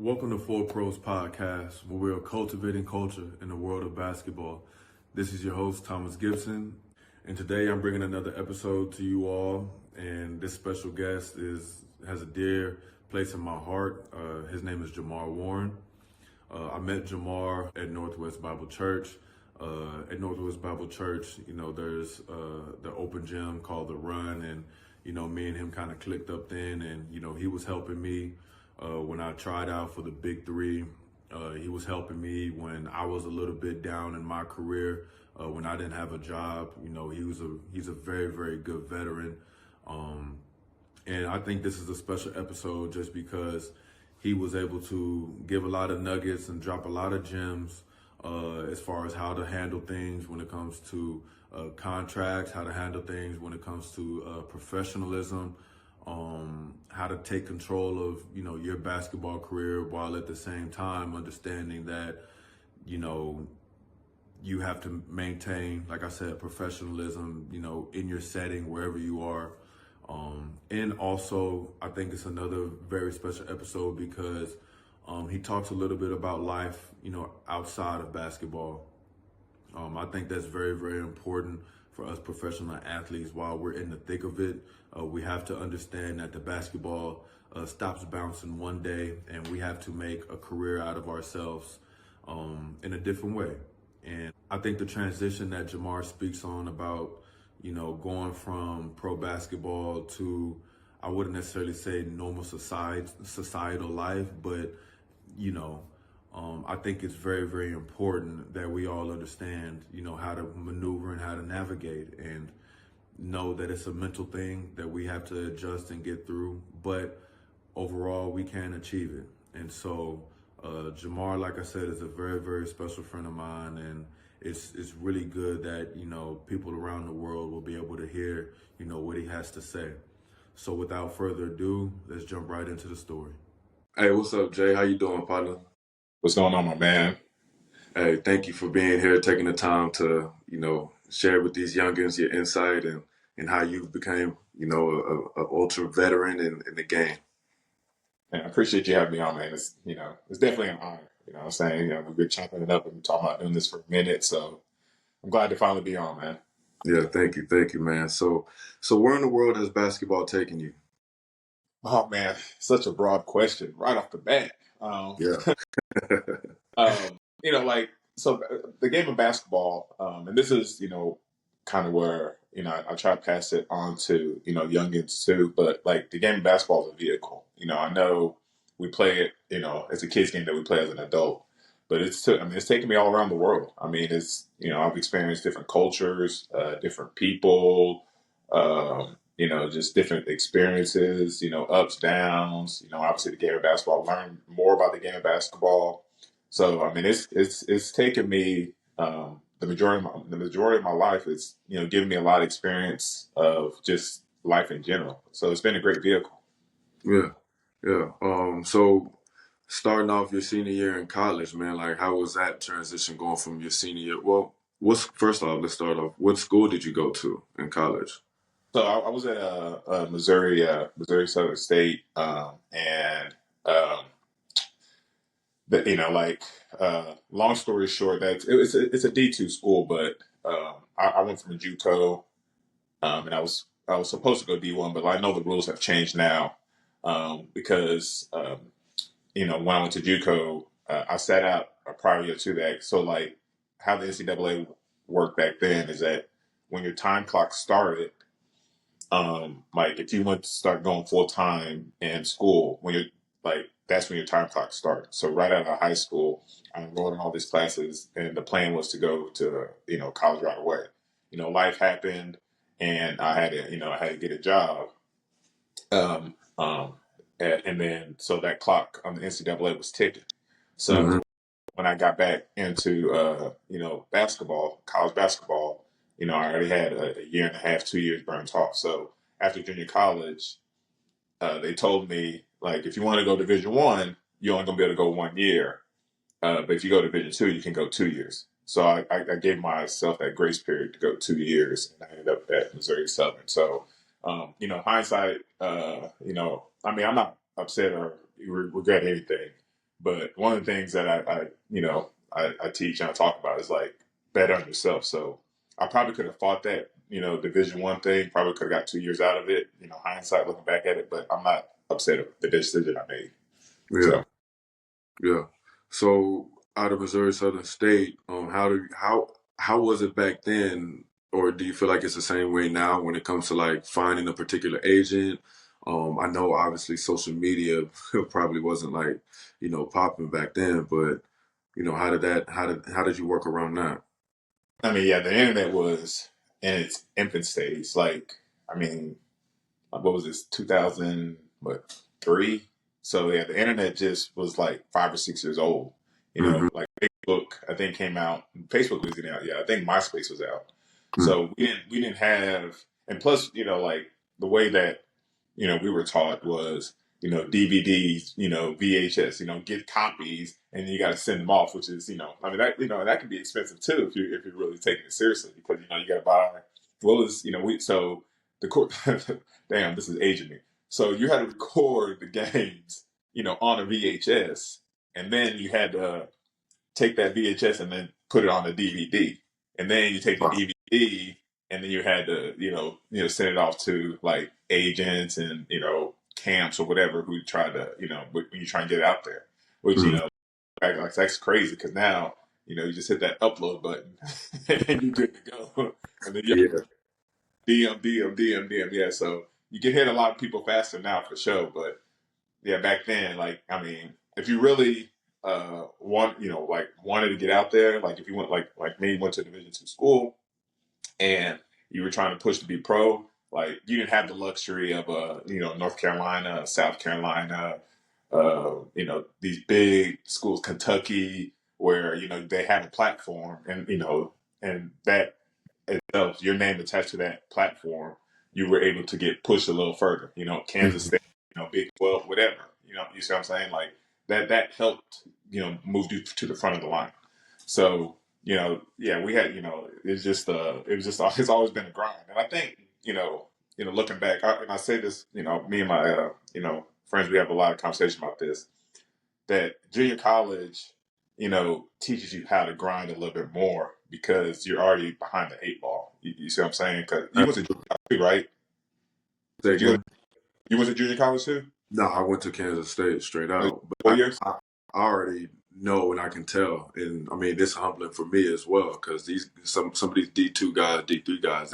Welcome to Four Pros Podcast, where we are cultivating culture in the world of basketball. This is your host, Thomas Gipson, and today I'm bringing another episode to you all. And this special guest has a dear place in my heart. His name is Jay Warren. I met Jamar at Northwest Bible Church. At Northwest Bible Church, there's the open gym called The Run, and me and him kind of clicked up then, and he was helping me. When I tried out for the Big Three, he was helping me when I was a little bit down in my career, when I didn't have a job. He's a very, very good veteran. And I think this is a special episode just because he was able to give a lot of nuggets and drop a lot of gems as far as how to handle things when it comes to contracts, how to handle things when it comes to professionalism, how to take control of, your basketball career while at the same time understanding that, you have to maintain, like I said, professionalism, in your setting, wherever you are. And also, I think it's another very special episode because he talks a little bit about life, outside of basketball. I think that's very, very important for us professional athletes. While we're in the thick of it, we have to understand that the basketball stops bouncing one day, and we have to make a career out of ourselves in a different way. And I think the transition that Jamar speaks on about, going from pro basketball to, I wouldn't necessarily say normal societal life, but, I think it's very, very important that we all understand, how to maneuver and how to navigate, and know that it's a mental thing that we have to adjust and get through, but overall we can achieve it. And so Jamar, like I said, is a very, very special friend of mine, and it's really good that, people around the world will be able to hear, what he has to say. So without further ado, let's jump right into the story. Hey, what's up, Jay? How you doing, partner? What's going on, my man? Hey, thank you for being here, taking the time to, share with these youngins your insight and how you became, a ultra veteran in the game. And I appreciate you having me on, man. It's definitely an honor. You know what I'm saying? We've been chopping it up and talking about doing this for a minute, so I'm glad to finally be on, man. Yeah, thank you, man. So where in the world has basketball taken you? Oh man, such a broad question right off the bat. Yeah. So the game of basketball, and this is, kind of where, I try to pass it on to, youngins too, but like the game of basketball is a vehicle. I know we play it, it's a kid's game that we play as an adult, but it's taken me all around the world. I mean, I've experienced different cultures, different people, just different experiences, ups, downs, obviously the game of basketball, learn more about the game of basketball. So, I mean, it's taken me, the majority of my life is, giving me a lot of experience of just life in general. So it's been a great vehicle. Yeah. So starting off your senior year in college, man, like how was that transition going from your senior year? Well, first off, let's start off. What school did you go to in college? So I was at Missouri Southern State, and long story short, it's a D2 school, but I went from a JUCO, and I was supposed to go D1, but I know the rules have changed now, because when I went to JUCO, I sat out a prior year to that. So like how the NCAA worked back then is that when your time clock started, like if you want to start going full time in school, that's when your time clock starts. So right out of high school, I enrolled in all these classes, and the plan was to go to college right away. Life happened, and I had to get a job. Um, um, and then so that clock on the NCAA was ticking. So Mm-hmm. when I got back into basketball, college basketball, I already had a year and a half, 2 years burnt off. So after junior college, they told me, like, if you want to go Division 1, you're only gonna be able to go 1 year. But if you go Division 2, you can go 2 years. So I gave myself that grace period to go 2 years, and I ended up at Missouri Southern. So, hindsight, I'm not upset or regret anything, But one of the things that I teach and I talk about is like bet on yourself. So I probably could have fought that, Division 1 thing, probably could have got 2 years out of it, hindsight looking back at it, but I'm not upset at the decision I made. Yeah, So yeah. So out of Missouri Southern State, how was it back then, or do you feel like it's the same way now when it comes to like finding a particular agent? I know obviously social media probably wasn't like popping back then, but how did you work around that? I mean, yeah, the internet was in its infant stage. Like, I mean, what was this, 2003? So yeah, the internet just was like 5 or 6 years old. Hmm. Like Facebook, I think came out. Facebook wasn't out yet. I think MySpace was out. Hmm. So we didn't have, and plus, like the way that we were taught was DVDs, VHS, get copies, and you got to send them off, which is I mean that can be expensive too if you're really taking it seriously because you got to buy. What was we so the court. Damn, this is aging me. So you had to record the games, on a VHS, and then you had to take that VHS and then put it on a DVD, and then you take the Wow. DVD, and then you had to, send it off to like agents and camps or whatever who try to, when you try and get it out there, which Mhm. like that's crazy because now you just hit that upload button and you're good to go, and then you Yeah. DM. Yeah, so you can hit a lot of people faster now for sure. But yeah, back then, like I mean, if you really wanted to get out there, like if you went like me, went to Division 2 school and you were trying to push to be pro, like you didn't have the luxury of North Carolina, South Carolina, these big schools, Kentucky, where they have a platform and and that itself, your name attached to that platform, you were able to get pushed a little further. Kansas Mhm. State, Big 12, whatever. You see what I'm saying? Like that helped, move you to the front of the line. So, yeah, we had, it's always been a grind. And I think, looking back, and I say this, me and my, friends, we have a lot of conversation about this, that junior college, teaches you how to grind a little bit more because you're already behind the 8 ball. You see what I'm saying? Because you went to junior college too, right? Say Did you go? again? You went to junior college too? No, I went to Kansas State straight Like out, but 4 years? I already know and I can tell, and I mean this humbling for me as well because these some of these D2 guys, D3 guys,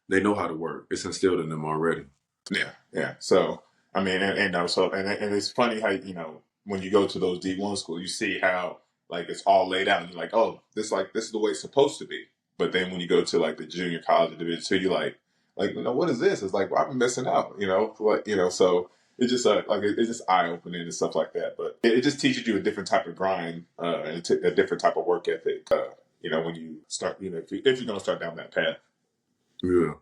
they know how to work. It's instilled in them already. Yeah, yeah. So I mean, and it's funny how when you go to those D1 schools, you see how like it's all laid out, and you're like, oh, this is the way it's supposed to be. But then when you go to like the junior college Division 2, you're like what is this? It's like well, I'm missing out, like so it's just it's just eye opening and stuff like that. But it just teaches you a different type of grind and a different type of work ethic. When you start, if you're gonna start down that path. Yeah.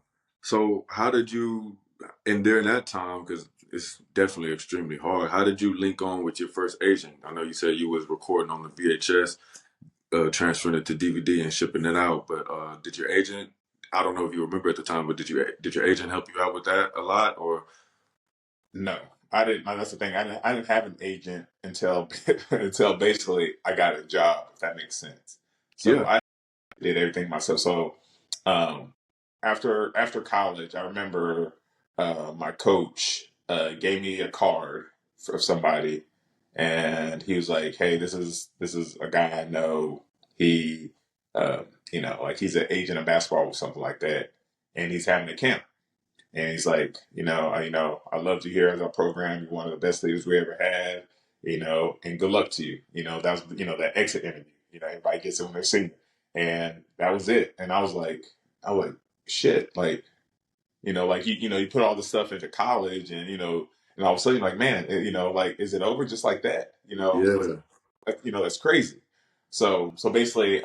So how did you, and during that time, because it's definitely extremely hard, how did you link on with your first agent? I know you said you was recording on the VHS, transferring it to DVD and shipping it out, but did your agent, I don't know if you remember at the time, but did your agent help you out with that a lot or? No, I didn't. That's the thing. I didn't have an agent until until basically I got a job. If that makes sense. So Yeah. I did everything myself. So um, after college, I remember my coach gave me a card of somebody, and he was like, "Hey, this is a guy I know. He, uh, like he's an agent of basketball or something like that, and he's having a camp." And he's like, I loved you here as our program. You're one of the best leaders we ever had, and good luck to you. That was, that exit interview. Everybody gets it when they're senior. And that was it. And I was like, shit, like, you put all this stuff into college and, and all of a sudden you're like, man, like, is it over just like that? Yeah. That's crazy. So basically,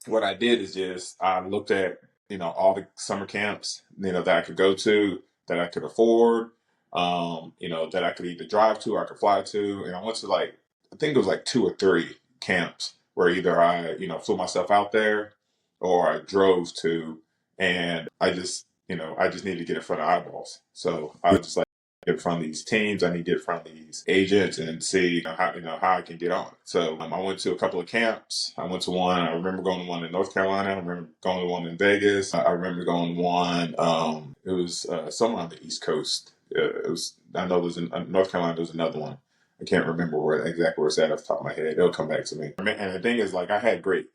what I did is just I looked at all the summer camps that I could go to that I could afford, that I could either drive to or I could fly to, and I went to like I think it was like 2 or 3 camps where either I flew myself out there or I drove to, and I just needed to get in front of eyeballs, so I was just like get from these teams. I need to get from these agents and see how I can get on. So I went to a couple of camps. I went to one. I remember going to one in North Carolina. I remember going to one in Vegas. I remember going to one. It was somewhere on the East Coast. It was. I know there's in North Carolina. There's another one. I can't remember exactly where it's at off the top of my head. It'll come back to me. And the thing is, like, I had great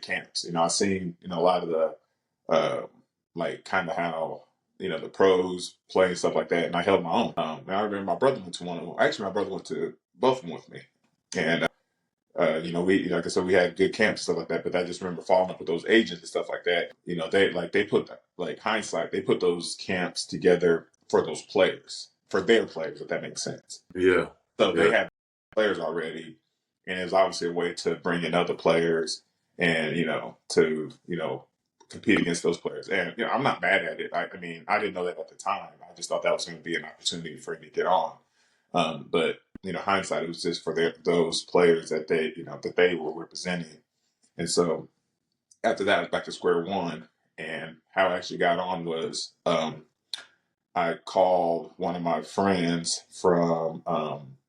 camps. I've seen a lot of the like kind of how the pros play and stuff like that, and I held my own. And I remember my brother went to one of them. Actually, my brother went to both of them with me, and we like I said, we had good camps and stuff like that. But I just remember following up with those agents and stuff like that. They put like hindsight, they put those camps together for those players, for their players, if that makes sense. Yeah. So they had players already, and it was obviously a way to bring in other players and to compete against those players. And I'm not mad at it. I mean, I didn't know that at the time. I just thought that was going to be an opportunity for me to get on. But hindsight, it was just for those players that they were representing. And so after that, I was back to square one. And how I actually got on was I called one of my friends from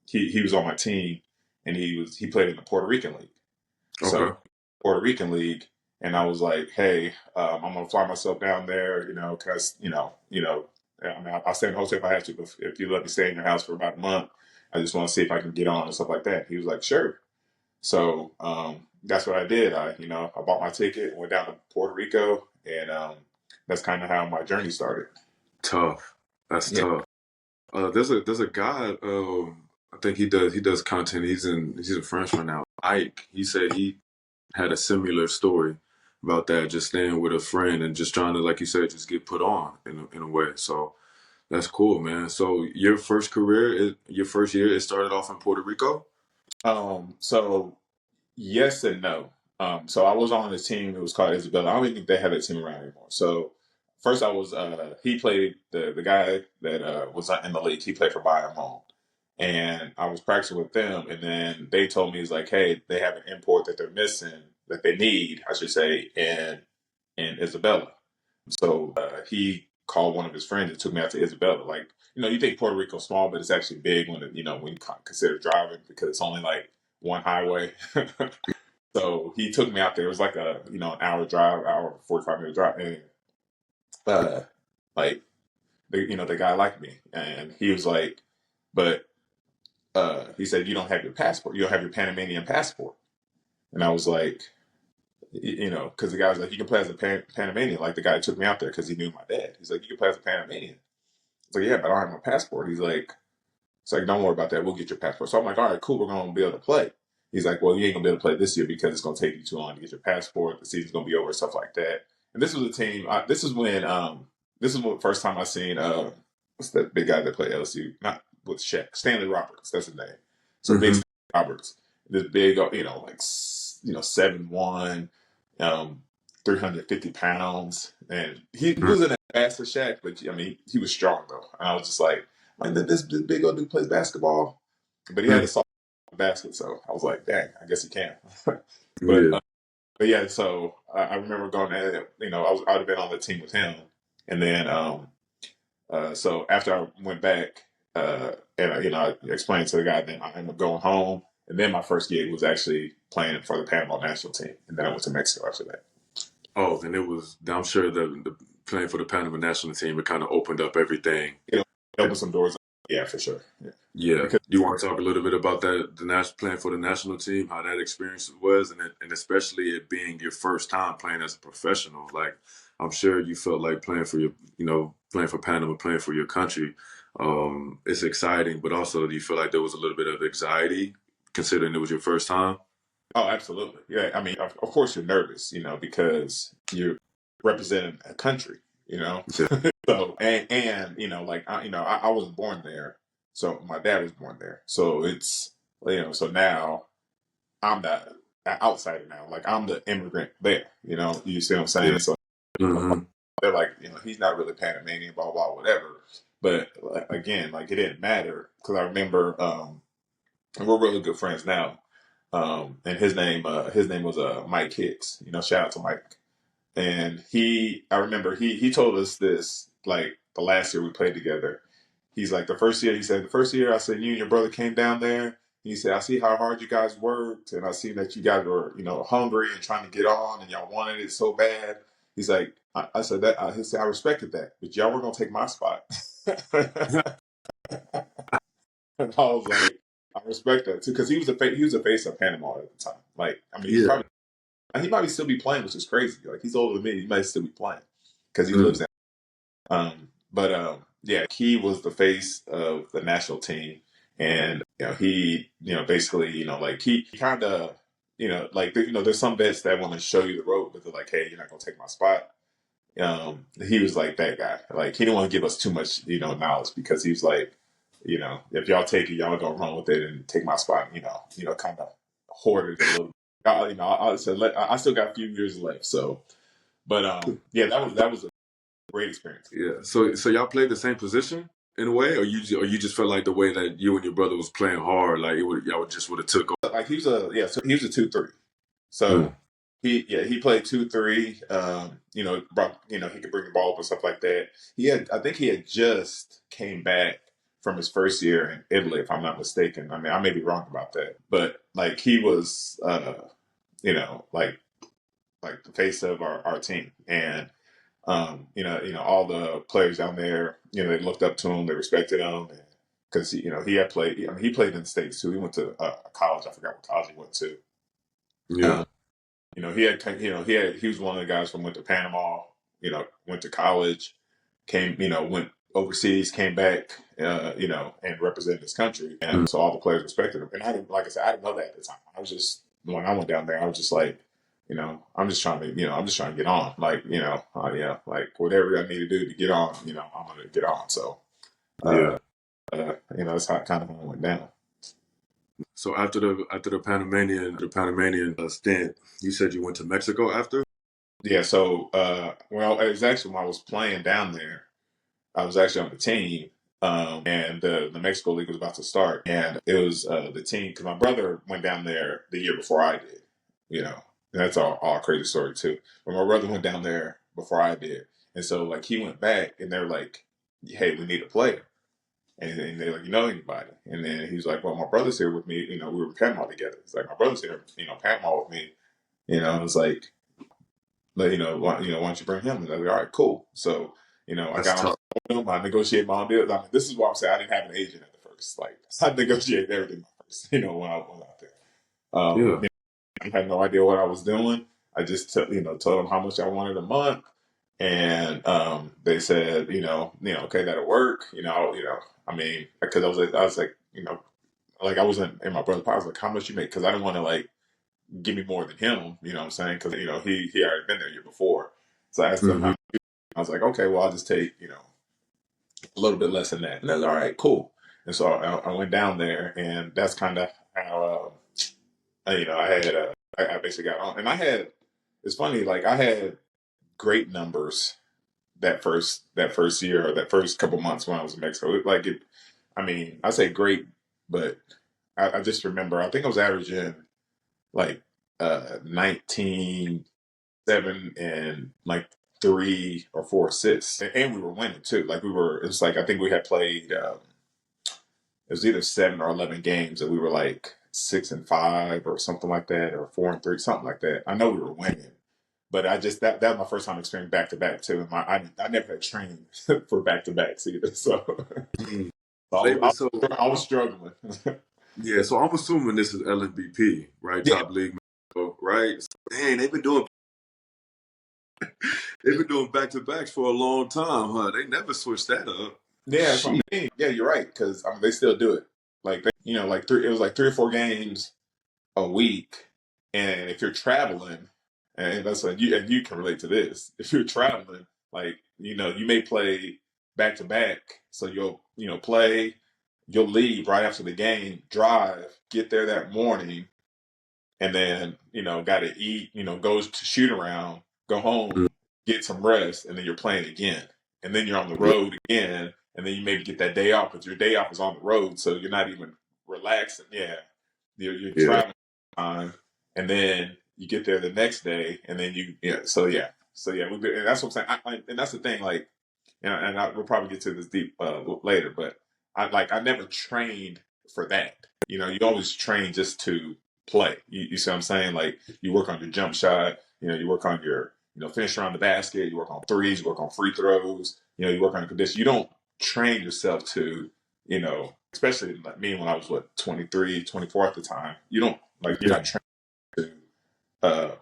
he was on my team, and he played in the Puerto Rican League. Okay. So Puerto Rican League. And I was like, hey, I'm going to fly myself down there, because, I mean, I'll stay in the hotel if I have to, but if you let me stay in your house for about a month, I just want to see if I can get on and stuff like that. He was like, sure. So that's what I did. I bought my ticket, went down to Puerto Rico, and that's kind of how my journey started. Tough. That's tough. There's a guy, I think he does content. He's in France right now. Ike, he said he had a similar story about that, just staying with a friend and just trying to, like you said, just get put on in a way. So that's cool, man. So your first career, your first year, it started off in Puerto Rico? So yes and no. So I was on this team. It was called Isabella. I don't even think they have that team around anymore. So first I was, he played, the guy that was in the league, he played for Bayamon. And I was practicing with them, and then they told me, it's like, hey, they have an import that they're missing, that they need, I should say, in Isabella. So he called one of his friends and took me out to Isabella. Like, you think Puerto Rico's small, but it's actually big when when you consider driving, because it's only like one highway. So he took me out there. It was like an hour drive, hour 45-minute drive, and like the guy liked me, and he was like, but he said, you don't have your passport. You don't have your Panamanian passport. And I was like, because the guy was like, you can play as a Panamanian. Like, the guy who took me out there, because he knew my dad. He's like, you can play as a Panamanian. I was like, yeah, but I don't have my passport. He's like, it's like, don't worry about that. We'll get your passport. So I'm like, all right, cool. We're going to be able to play. He's like, well, you ain't going to be able to play this year because it's going to take you too long to get your passport. The season's going to be over, stuff like that. And this was a team. This is the first time I seen, what's that big guy that played LSU? Not with Shaq. Stanley Roberts. That's his name. So big Stanley Roberts. This big, like, 7'1", 350 pounds. And he wasn't as fast as Shaq, but I mean, he was strong though. And I was just like, this big old dude plays basketball, but he had a soft basket, so I was like, dang, I guess he can. But yeah, so I remember going to, I would have been on the team with him, and then so after I went back, and I explained to the guy, then I ended up going home, and then my first gig was actually playing for the Panama national team, and then I went to Mexico after that. Oh, then it was. I'm sure the playing for the Panama national team, it kind of opened up everything. It opened some doors. Yeah, for sure. Yeah. Do you want to talk a little bit about that, playing for the national team, how that experience was, and especially it being your first time playing as a professional? Like, I'm sure you felt like playing for playing for Panama, playing for your country. It's exciting, but also do you feel like there was a little bit of anxiety considering it was your first time? Oh, absolutely. Yeah. I mean, of course you're nervous, because you're representing a country, Yeah. So, and like, I wasn't born there. So my dad was born there. So it's, so now I'm the outsider now. Like, I'm the immigrant there, you see what I'm saying? Yeah. So they're like, he's not really Panamanian, blah, blah, whatever. But again, like, it didn't matter, because I remember, we're really good friends now. And his name was Mike Hicks. Shout out to Mike. And I remember he told us this, like, the last year we played together. he's like, the first year, he said, the first year I said, you and your brother came down there. He said, I see how hard you guys worked, and I see that you guys were, hungry and trying to get on, and y'all wanted it so bad. He's like, I said that. He said, I respected that, but y'all were gonna take my spot. And I was like, I respect that too, because he was a face of Panama at the time. Like, I mean, Yeah. he might still be playing, which is crazy. Like, he's older than me. He might still be playing because he Mm. lives there. Yeah, he was the face of the national team, and he, basically, like he kind of, like there's some vets that want to show you the rope, but they're like, hey, you're not gonna take my spot. He was like that guy. Like, he didn't want to give us too much, knowledge, because he was like, if y'all take it, y'all gonna run with it and take my spot. Kind of hoarded a little. I still got a few years left, so. But yeah, that was a great experience. Yeah. So y'all played the same position in a way, or you just felt like the way that you and your brother was playing hard, like y'all just would have took over. Like, so he was a 2-3. Mm. So he played 2-3. He could bring the ball up and stuff like that. I think he had just came back from his first year in Italy, if I'm not mistaken. I mean, I may be wrong about that, but like, he was, like the face of our team, and all the players down there, they looked up to him, they respected him, because he had played. I mean, he played in the States too. He went to college. I forgot what college he went to. Yeah. He was one of the guys from went to Panama. Went to college, went overseas, came back, and represented his country, Mm. and so all the players respected him. And I didn't, like I said, I didn't know that at the time. I was just, when I went down there, I was just like, I'm just trying to get on, like, like whatever I need to do to get on, I'm gonna get on. So, Yeah. that's how it kind of went down. So after the Panamanian stint, you said you went to Mexico after. Yeah. So, well, it was actually when I was playing down there. I was actually on the team, and the Mexico League was about to start, and it was the team, because my brother went down there the year before I did. And that's all a crazy story too. But my brother went down there before I did, and so like he went back, and they're like, "Hey, we need a player," and they're like, "You know anybody?" And then he's like, "Well, my brother's here with me. We were in Panama together." It's like, my brother's here, Panama with me. It's like, but why don't you bring him? And I was like, all right, cool. So, I That's got on tough. the phone, I negotiated my own deal. I mean, this is why I'm saying I didn't have an agent at the first. Like, I negotiated everything first, when I went out there. Yeah. I had no idea what I was doing. I just told them how much I wanted a month, and they said, okay, that'll work. I mean, because I was like, like, I wasn't in my brother's pocket. I was like, how much you make? Because I didn't want to, like, give me more than him. You know what I'm saying? Because he already been there a year before. So I asked him Hmm. how. I was like, okay, well, I'll just take a little bit less than that. And they're all right, cool. And so I went down there, and that's kind of how I had I basically got on, and I had, it's funny, like, I had great numbers that first year, or that first couple months when I was in Mexico. I mean, I say great, but I just remember, I think I was averaging like 19, 7, and like 3 or 4 assists, and we were winning too. Like, it was like, I think we had played. It was either 7 or 11 games that we were like 6-5 or something like that, or 4-3, something like that. I know we were winning, but I just, that was my first time experiencing back to back too. And I never had trained for back to backs either, so, Mm. So I was struggling. yeah. So I'm assuming this is LMBP, right? Yeah, Top league, right? So, dang, they've been doing back to backs for a long time, huh? They never switched that up. yeah, that's what Shit. I mean. Yeah, you're right, because I mean, they still do it. Like, like it was like 3 or 4 games a week, and if you're traveling, and that's like, you can relate to this. If you're traveling, like, you may play back to back, so you'll play, you'll leave right after the game, drive, get there that morning, and then got to eat, goes to shoot around, go Mm. home, get some rest, and then you're playing again, and then you're on the Yeah. road again, and then you maybe get that day off, but your day off is on the road, so you're not even relaxing. Yeah, you're Yeah. traveling time, and then you get there the next day, and then you, yeah. So yeah, and that's what I'm saying. And that's the thing. Like, we'll probably get to this deep later, but I never trained for that. You always train just to play. You see what I'm saying? Like you work on your jump shot, you work on your, finish around the basket, you work on threes, you work on free throws, you work on condition. You don't train yourself to, especially like me when I was 23, 24 at the time. You're Yeah. not trained to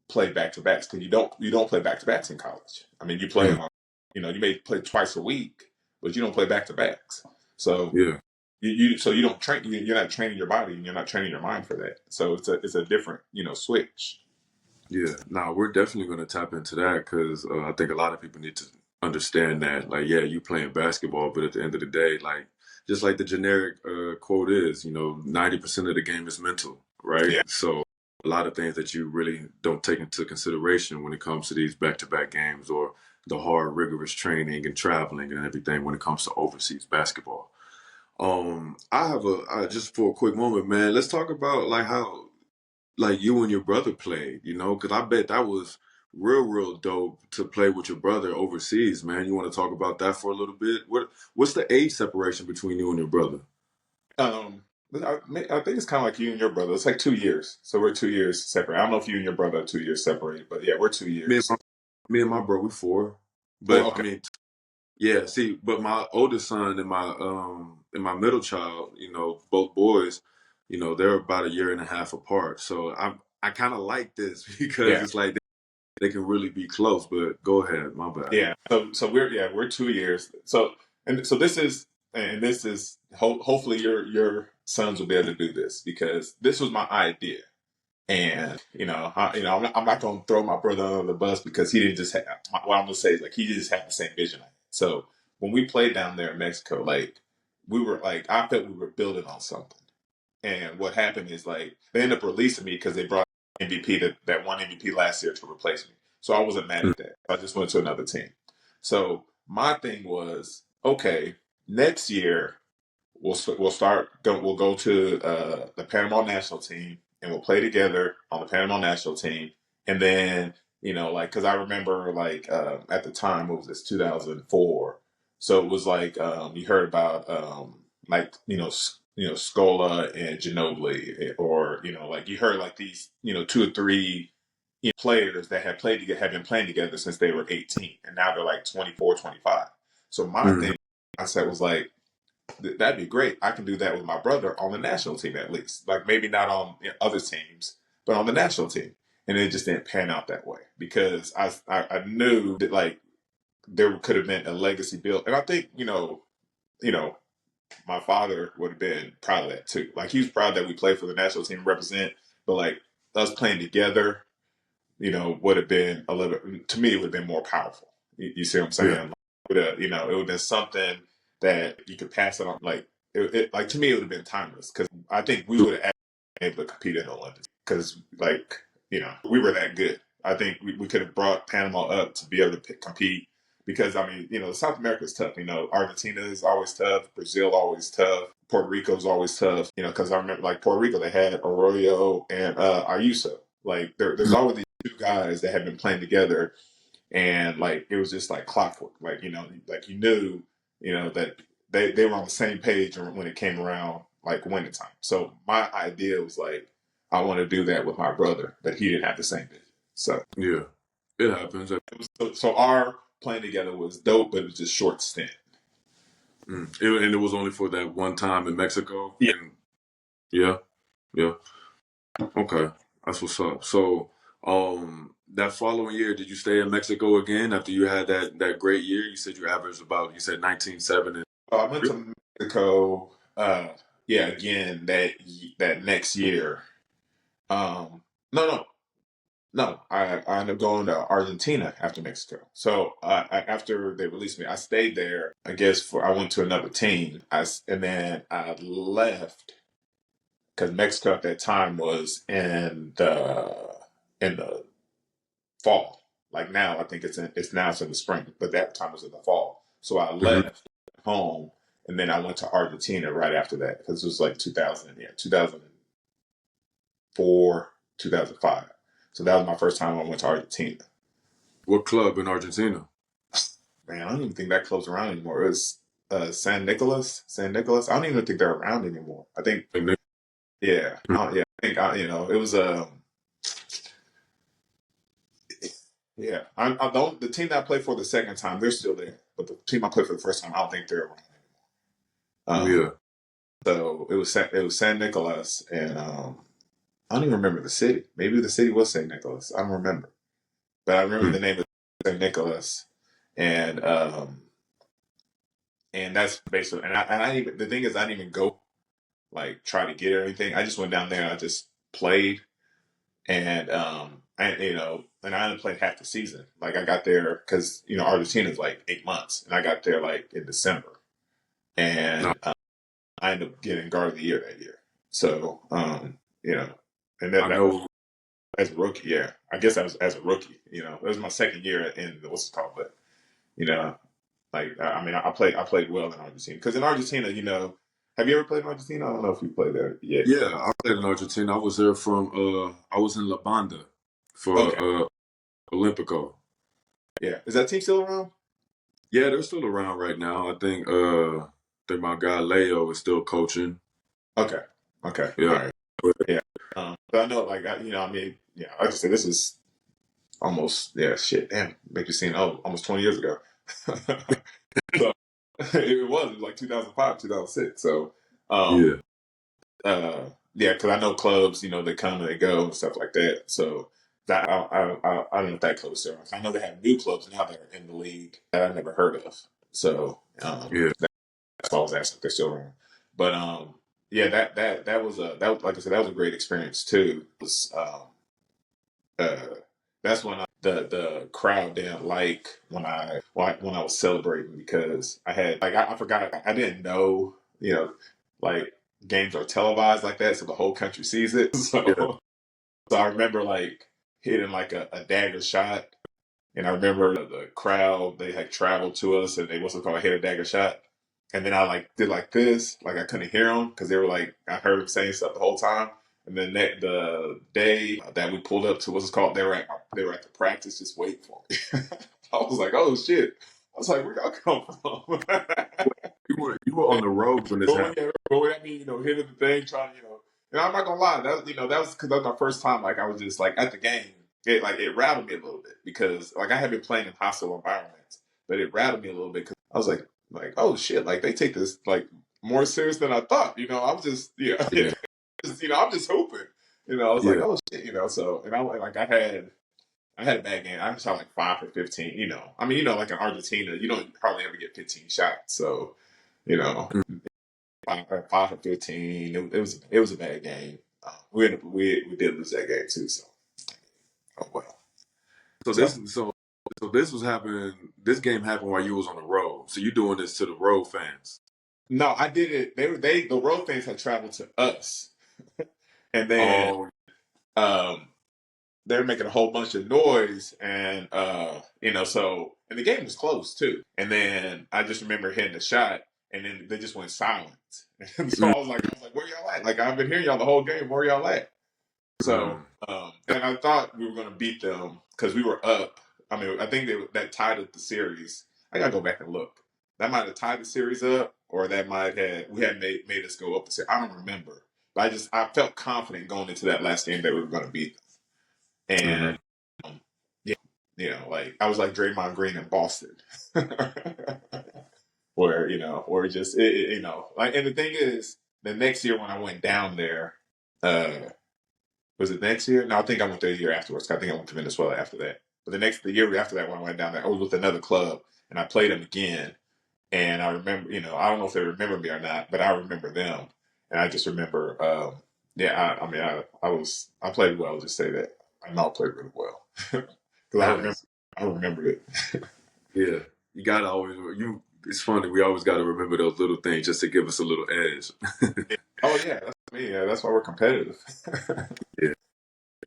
play back to backs because you don't play back to backs in college. I mean, you play Mm. on, you may play twice a week, but you don't play back to backs. So Yeah. you don't train. You're not training your body, and you're not training your mind for that. So it's a different switch. Yeah. Now we're definitely going to tap into that because I think a lot of people need to understand that. Like, yeah, you playing basketball, but at the end of the day, like just like the generic quote is, 90% of the game is mental, right? Yeah. So a lot of things that you really don't take into consideration when it comes to these back-to-back games or the hard, rigorous training and traveling and everything when it comes to overseas basketball. I have just for a quick moment, man. Let's talk about like how like you and your brother played, because I bet that was real dope to play with your brother overseas, man. You want to talk about that for a little bit? What's the age separation between you and your brother? But I think it's kind of like you and your brother. It's like 2 years. So we're 2 years separate. I don't know if you and your brother are 2 years separated, but yeah, we're two Me and years. my, me and my bro, we four. Well, But I okay. mean, yeah. See, but my oldest son and my middle child, both boys, they're about a year and a half apart. So I kind of like this because Yeah. it's like they can really be close. But go ahead, my bad. Yeah. So we're 2 years. So this is hopefully your sons will be able to do this because this was my idea. And I'm not going to throw my brother under the bus because he didn't just have. What I'm going to say is like he just had the same vision. So when we played down there in Mexico, like we were like I felt we were building on something. And what happened is like they ended up releasing me because they brought MVP that one MVP last year to replace me. So I wasn't mad Mm, at that. I just went to another team. So my thing was okay. Next year we'll go to the Panama national team and we'll play together on the Panama national team. And then like because I remember like at the time what was this 2004. So it was like you heard about like Scola and Ginobili or like you heard like these two or three players that have been playing together since they were 18 and now they're like 24, 25. So my mhm. thing I said was like that'd be great. I can do that with my brother on the national team at least. Like maybe not on other teams, but on the national team. And it just didn't pan out that way because I knew that like there could have been a legacy built, and I think you know my father would have been proud of that too. Like he was proud that we played for the national team and represent, but like us playing together, would have been a little. To me, it would have been more powerful. You see what I'm Yeah, saying? It would have been something that you could pass it on. Like like to me, it would have been timeless because I think we would have been able to compete in the Olympics because like we were that good. I think we could have brought Panama up to be able to compete because I mean South America is tough. Argentina is always tough. Brazil always tough. Puerto Rico is always tough. Because I remember like Puerto Rico, they had Arroyo and Ayuso. Like there's always these two guys that have been playing together, and like it was just like clockwork. Like like you knew, that they were on the same page when it came around like winter time. So my idea was like I want to do that with my brother, but he didn't have the same vision. So yeah, it happens. so our playing together was dope, but it was just short stint. And it was only for that one time in Mexico, Yeah. and yeah, yeah. Okay, that's what's up. So, that following year, did you stay in Mexico again after you had that great year? You said you averaged about 19.7 and I went to Mexico. Yeah, again that next year. No, no, no. I ended up going to Argentina after Mexico. So after they released me, I stayed there. I guess I went to another team. And then I left because Mexico at that time was in the fall. Like now, I think it's in the spring, but that time was in the fall. So I Mhm. left home, and then I went to Argentina right after that because it was like 2004, 2005. So that was my first time I went to Argentina. What club in Argentina? Man, I don't even think that club's around anymore. It was San Nicolas. San Nicolas. I don't even think they're around anymore. I think, And then, yeah, yeah. I think it was yeah. I don't. The team that I played for the second time, they're still there. But the team I played for the first time, I don't think they're around anymore. yeah. So it was San Nicolas, and I don't even remember the city. Maybe the city was St. Nicholas. I don't remember, but I remember Mm. the name of St. Nicholas, and that's basically. And I even the thing is, I didn't even go like try to get anything. I just went down there and I just played, and and I only played half the season. Like I got there because Argentina is like 8 months, and I got there like in December, No, and I ended up getting guard of the year that year. So you know, and I that know. as a rookie, yeah. I guess I was as a rookie. It was my second year in what's it called, but you know, like I mean, I played well in Argentina because in Argentina, have you ever played in Argentina? I don't know if you played there yet. Yeah, I played in Argentina. I was there from. I was in La Banda Okay, for Olympico. yeah. Is that team still around? Yeah, they're still around right now. I think my guy Leo is still coaching. Okay, okay, all Yeah. right, yeah. But I know, like, I mean, yeah. Like I said, this is almost, yeah, shit, damn, make you seem almost 20 years ago. So it was like 2005, 2006. So, um, Yeah. yeah, because I know clubs, they come and they go and stuff like that. So that I don't know if that close there. I know they have new clubs now that are in the league that I never heard of. So Yeah. that's why I was asking if they're still around. But yeah, that was like I said, that was a great experience too. It was uh, that's when the crowd didn't like when I was celebrating because I had like I forgot I didn't know like games are televised like that so the whole country sees it Yeah. so I remember like hitting like a dagger shot and I remember the crowd they had traveled to us and they what's it called hit a dagger shot and then I like did like this like I couldn't hear them because they were like I heard them saying stuff the whole time and then the day that we pulled up to what's it called, they were at the practice just waiting for me. I was like, oh shit. I was like, where y'all come from? You were on the road when this happened. But when I mean, hitting the thing, trying, and I'm not gonna lie, that was because that was my first time. Like I was just like at the game, it rattled me a little bit because like I had been playing in hostile environments, but it rattled me a little bit because I was like oh shit, like they take this like more serious than I thought. I was just Yeah. I'm just hooping. I was like, Yeah. oh shit, so and I like I had a bad game. I shot like 5 for 15. I mean, like in Argentina, you don't hardly ever get 15 shots. So, you know, Mm. 5 for 15. It was a bad game. We did lose that game too. So, oh well. So So this was happening. This game happened while you was on the road. So you doing this to the road fans. no, I did it. The road fans had traveled to us, and then Oh, um, they're making a whole bunch of noise and so and the game was close too and then I just remember hitting the shot and then they just went silent and so mm, I was like where y'all at, like I've been hearing y'all the whole game, where y'all at? So mm, and I thought we were going to beat them because we were up. I mean, I think that tied up the series. I gotta go back and look. That might have tied the series up, or that might have we had made us go up the series. I don't remember, but I felt confident going into that last game that we were going to beat them. mm, And yeah, like I was like Draymond Green in Boston, where it just like. And the thing is, the next year when I went down there, uh, was it next year? No, I think I went there a year afterwards. I think I went to Venezuela after that. But the year after that, when I went down there, I was with another club and I played them again. And I remember, I don't know if they remember me or not, but I remember them. And I just remember, yeah, I mean, I played well. Just say that I know I played really well because nice. I remember it. Yeah. You gotta always it's funny, we always gotta remember those little things just to give us a little edge. Oh yeah, that's me. Yeah, that's why we're competitive. Yeah.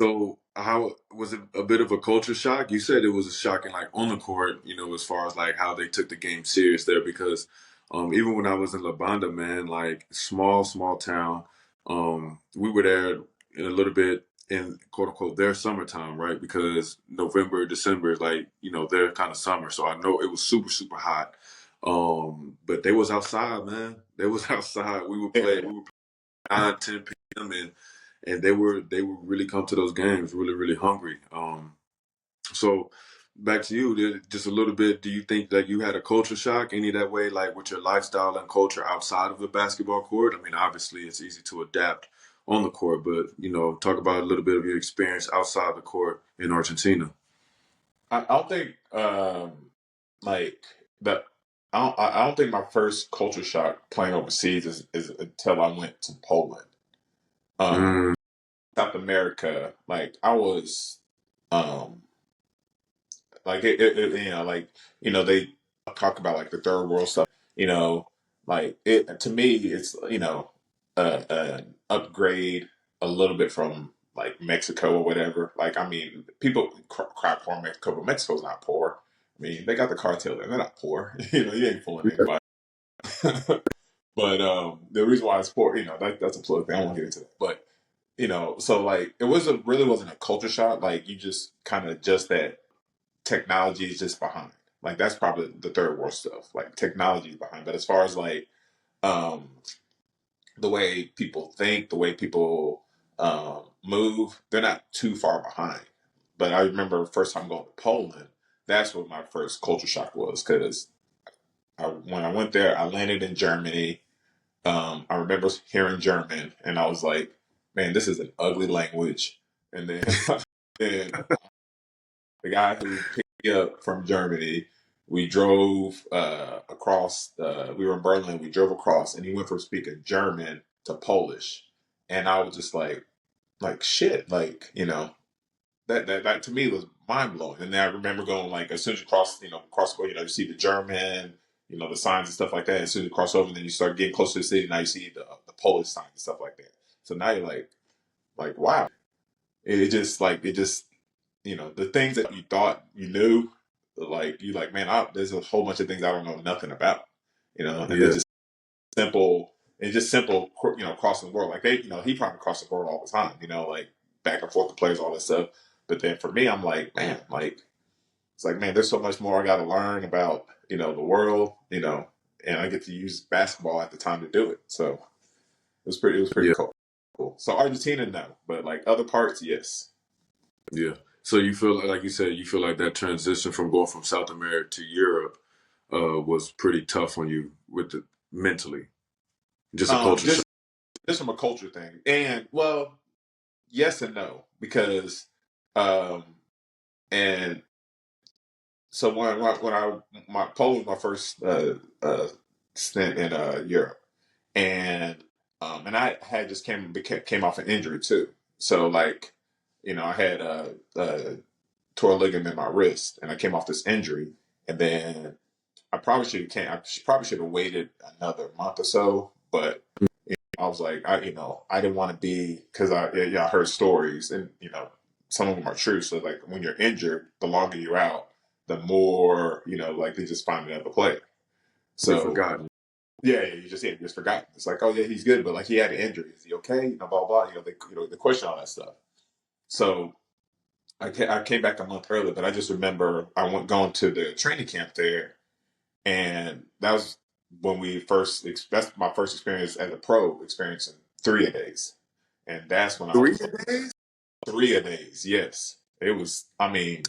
So how was it a bit of a culture shock? You said it was a shocking like on the court, as far as like how they took the game serious there because even when I was in La Banda, man, like small town, we were there in a little bit in quote unquote their summertime, right? Because November, December is like, their kind of summer. So I know it was super, super hot. But they was outside, man. They was outside. We were 9, 10 p.m. and they would really come to those games really, really hungry. So back to you, just a little bit. Do you think that you had a culture shock any that way, like with your lifestyle and culture outside of the basketball court? I mean, obviously it's easy to adapt on the court, but talk about a little bit of your experience outside the court in Argentina. I don't think like that. I don't think my first culture shock playing overseas is until I went to Poland. Um, Mm, South America, like I was, um, like like they talk about like the third world stuff. You know, like it to me, it's an upgrade a little bit from like Mexico or whatever. Like I mean, people cry poor Mexico, but Mexico's not poor. I mean, they got the cartel there; they're not poor. You ain't fooling yeah, anybody. But the reason why it's poor, that's a plug thing. I won't get into that, but so like really wasn't a culture shock. Like you just kind of just that technology is just behind. Like that's probably the third world stuff. Like technology is behind. But as far as like um, the way people think, the way people move, they're not too far behind. But I remember the first time going to Poland. That's what my first culture shock was because when I went there, I landed in Germany. I remember hearing German, and I was like, "Man, this is an ugly language." And then, then the guy who picked me up from Germany, we drove across. We were in Berlin. We drove across, and he went from speaking German to Polish, and I was just like shit, like that to me was mind blowing. And then I remember going like as soon as you cross, you see the German, the signs and stuff like that. As soon as you cross over, then you start getting closer to the city. Now you see the Polish signs and stuff like that. So now you're like wow, it just the things that you thought you knew, like you like man, there's a whole bunch of things I don't know nothing about, and they're yeah, just simple. It's just simple, crossing the world. Like he probably crossed the board all the time, like back and forth the players, all that stuff. But then for me, I'm like, man, like it's like, man, there's so much more I got to learn about, the world, and I get to use basketball at the time to do it. So it was pretty yeah, cool. So Argentina, no, but like other parts, yes. yeah. So you feel like you said, you feel like that transition from going from South America to Europe was pretty tough on you with the mentally, just a culture shock. Just from a culture thing, and well, yes and no, because um, and so when my Poland was my first stint in Europe, and I had just came off an injury too. So like, I had a tore ligament in my wrist, and I came off this injury, and then I probably should have waited another month or so, but I was like, I didn't want to be because I heard stories and some of them are true. So like when you're injured, the longer you're out, the more like they just find another player. You're So forgotten. you just forgot. It's like, oh yeah, he's good, but like he had an injury. Is he okay? Blah blah. They question all that stuff. So I came back a month early, but I just remember I went going to the training camp there, and that was when that's my first experience as a pro, experiencing 3 a days, and that's when I Three was like, days? 3 a days. Yes, it was. I mean,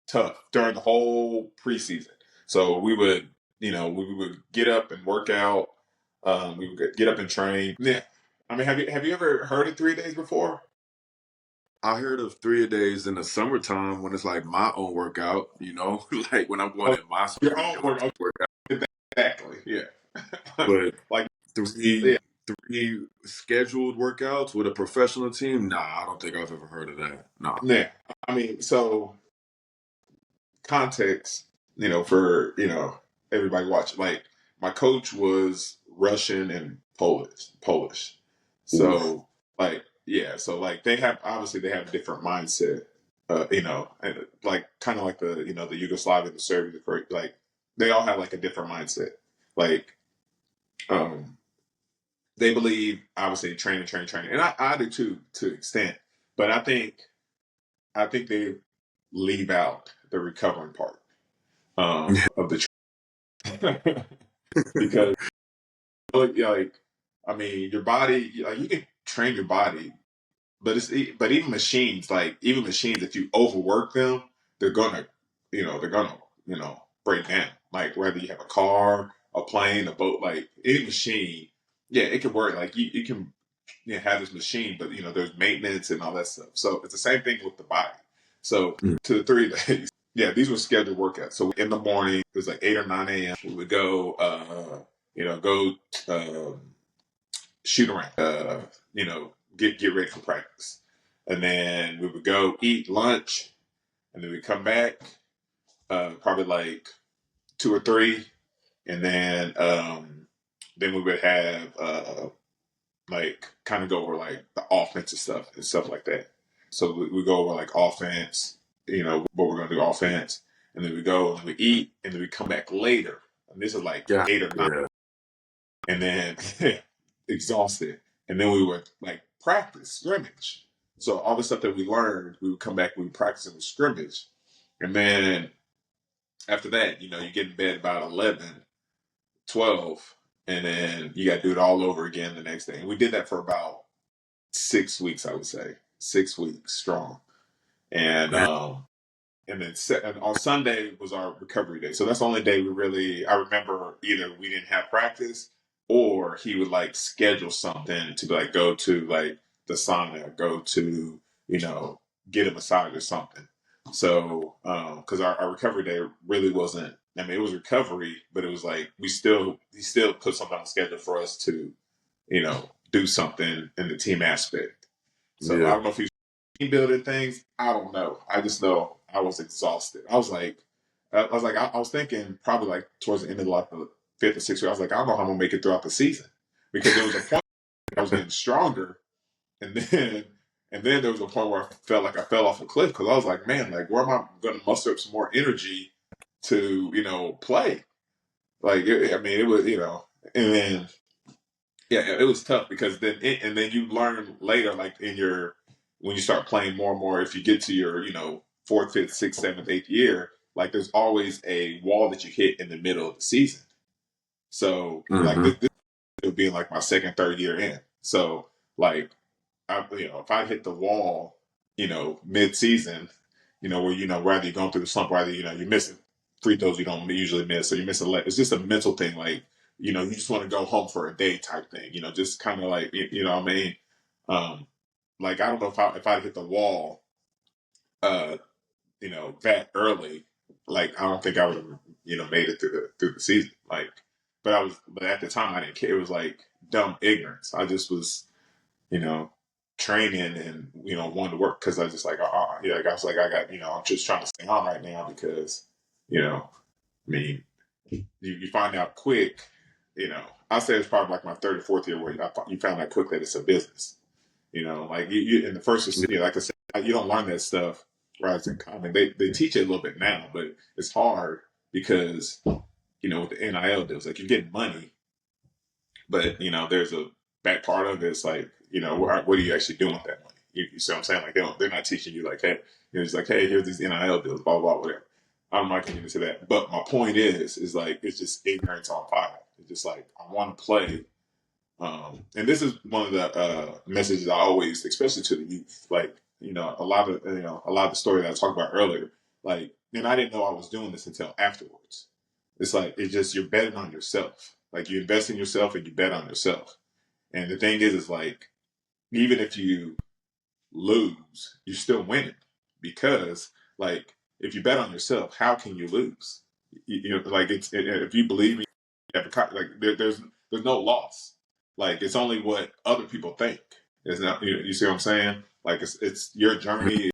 tough during the whole preseason. So we would get up and work out. We would get up and train. Yeah, I mean, have you ever heard of 3 days before? I heard of 3 days in the summertime when it's like my own workout, like when I'm going Oh, in my your spring own and my work. workout. Okay, exactly. Yeah. But Like three yeah, three scheduled workouts with a professional team? Nah, I don't think I've ever heard of that. Nah. yeah. I mean, so context, for everybody watching. Like my coach was Russian and Polish. Oof. So like yeah, so like they have a different mindset. And like kind of like the Yugoslavian, the Serbian, the Croat, like they all have like a different mindset. Like um they believe obviously training, and I do too to an extent, But I think they leave out the recovering part of the because like I mean your body like you can train your body, but even machines if you overwork them, they're gonna break down. Like whether you have a car, a plane, a boat, like any machine, yeah, it can work. Like you can have this machine, but there's maintenance and all that stuff. So it's the same thing with the body. So to the 3 days, yeah, these were scheduled workouts. So in the morning, it was like 8 or 9 a.m. We would go, go shoot around, get ready for practice, and then we would go eat lunch, and then we come back, probably like 2 or 3, and then we would have like kind of go over like the offensive stuff and stuff like that. So we go over like offense, what we're gonna do offense, and then we go and we eat, and then we come back later. And this is like 8 or 9, and then exhausted, and then we would like practice scrimmage. So all the stuff that we learned, we would come back, we would practice in the scrimmage, and then after that, you get in bed about 11, 12, and then you got to do it all over again the next day. And we did that for about 6 weeks, I would say, 6 weeks strong. And and on Sunday was our recovery day. So that's the only day I remember either we didn't have practice or he would like schedule something to like go to like the sauna, go to, get a massage or something. So, cause our recovery day really wasn't, I mean, it was recovery, but it was like, he still put something on the schedule for us to, do something in the team aspect. So I don't know if he was team building things. I don't know. I just know I was exhausted. I was thinking probably like towards the end of like the 5th or 6th week, I was like, I don't know how I'm gonna make it throughout the season because there was a point I was getting stronger, and then there was a point where I felt like I fell off a cliff because I was like, man, like where am I going to muster up some more energy to play? Like it was and then it was tough because then you learn later like when you start playing more and more, if you get to your 4th, 5th, 6th, 7th, 8th year, like there's always a wall that you hit in the middle of the season. So like this will be like my 2nd, 3rd year in. So like if I hit the wall, mid-season, where rather you're going through the slump, rather you're missing free throws you don't usually miss, so you miss it's just a mental thing, like you just want to go home for a day type thing, just kind of like what I mean, like I don't know if I hit the wall, that early, like I don't think I would have made it through the season, like, but at the time I didn't care. It was like dumb ignorance. I just was training and wanted to work because I was just like, I was like, I got I'm just trying to stay on right now because I mean, you find out quick, I say it's probably like my 3rd or 4th year where you found out quick that it's a business, like you in the first, like I said, you don't learn that stuff right as in common. They teach it a little bit now, but it's hard because with the NIL deals, like you're getting money, but there's a back part of it. It's like what are you actually doing with that money? You see what I'm saying? Like they're not teaching you like, hey, it's like, hey, here's these NIL deals, blah blah blah, whatever. I'm not getting into that, but my point is like it's just ignorance on fire. It's just like I want to play, and this is one of the messages I always, especially to the youth, like a lot of the story that I talked about earlier, like, and I didn't know I was doing this until afterwards. It's like it's just you're betting on yourself. Like you invest in yourself and you bet on yourself. And the thing is like even if you lose, you're still winning because like if you bet on yourself, how can you lose? Like if you believe me, like there's no loss. Like it's only what other people think. It's not you see what I'm saying? Like it's your journey.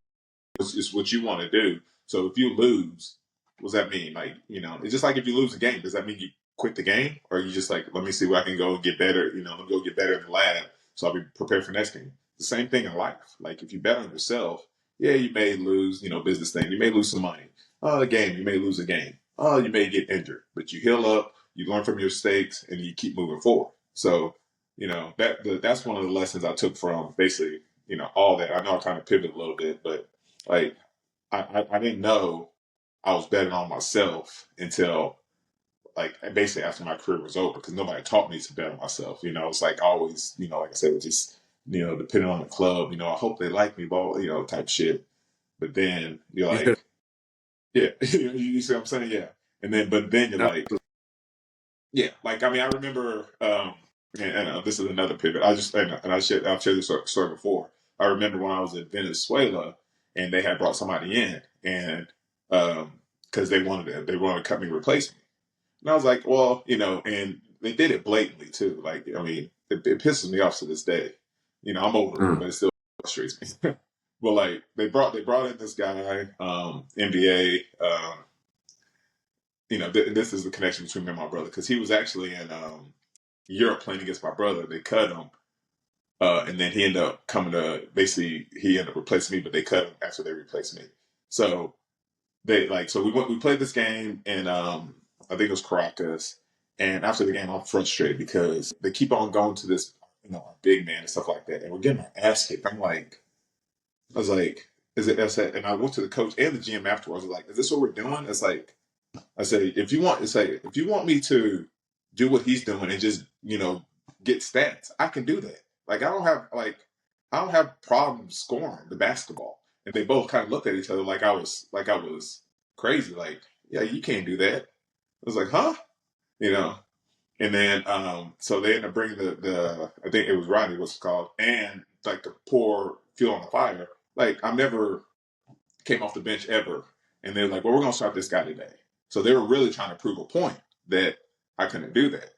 It's what you want to do. So if you lose, what does that mean? Like it's just like if you lose a game, does that mean you quit the game, or you just like let me see where I can go and get better? Let me go get better in the lab, so I'll be prepared for next game. The same thing in life. Like if you bet on yourself, yeah, you may lose, business thing. You may lose some money. Oh, a game, you may lose a game. Oh, you may get injured, but you heal up, you learn from your mistakes, and you keep moving forward. So, that's one of the lessons I took from basically all that. I know I kind of pivoted a little bit, but like I didn't know I was betting on myself until like basically after my career was over, because nobody taught me to bet on myself. It's like always, like I said, it was just, depending on the club, I hope they like me, ball, type shit. But then you're Yeah. like, yeah, you see what I'm saying? Yeah. But then you're like, yeah, like, I mean, I remember, and this is another pivot. I've shared this story before. I remember when I was in Venezuela and they had brought somebody in, and because they wanted to cut me, replace me. And I was like, well, and they did it blatantly too. Like, I mean, it pisses me off to this day. I'm over it, but it still frustrates me. Well, like they brought in this guy, NBA. This is the connection between me and my brother, because he was actually in Europe playing against my brother. They cut him, and then he ended up coming to he ended up replacing me, but they cut him after they replaced me. So we played this game, and I think it was Caracas. And after the game, I'm frustrated because they keep on going to this, our big man and stuff like that, and we're getting our ass kicked. I was like, is it? I said, and I went to the coach and the GM afterwards. I was like, is this what we're doing? It's like, I say, if you want me to do what he's doing and just, get stats, I can do that. Like, I don't have problems scoring the basketball. And they both kind of looked at each other like I was crazy. Like, yeah, you can't do that. I was like, huh? You know. And then so they ended up bringing the I think it was Rodney, what's it called, and like to pour fuel on the fire. Like, I never came off the bench ever. And they're like, well, we're gonna start this guy today. So they were really trying to prove a point that I couldn't do that.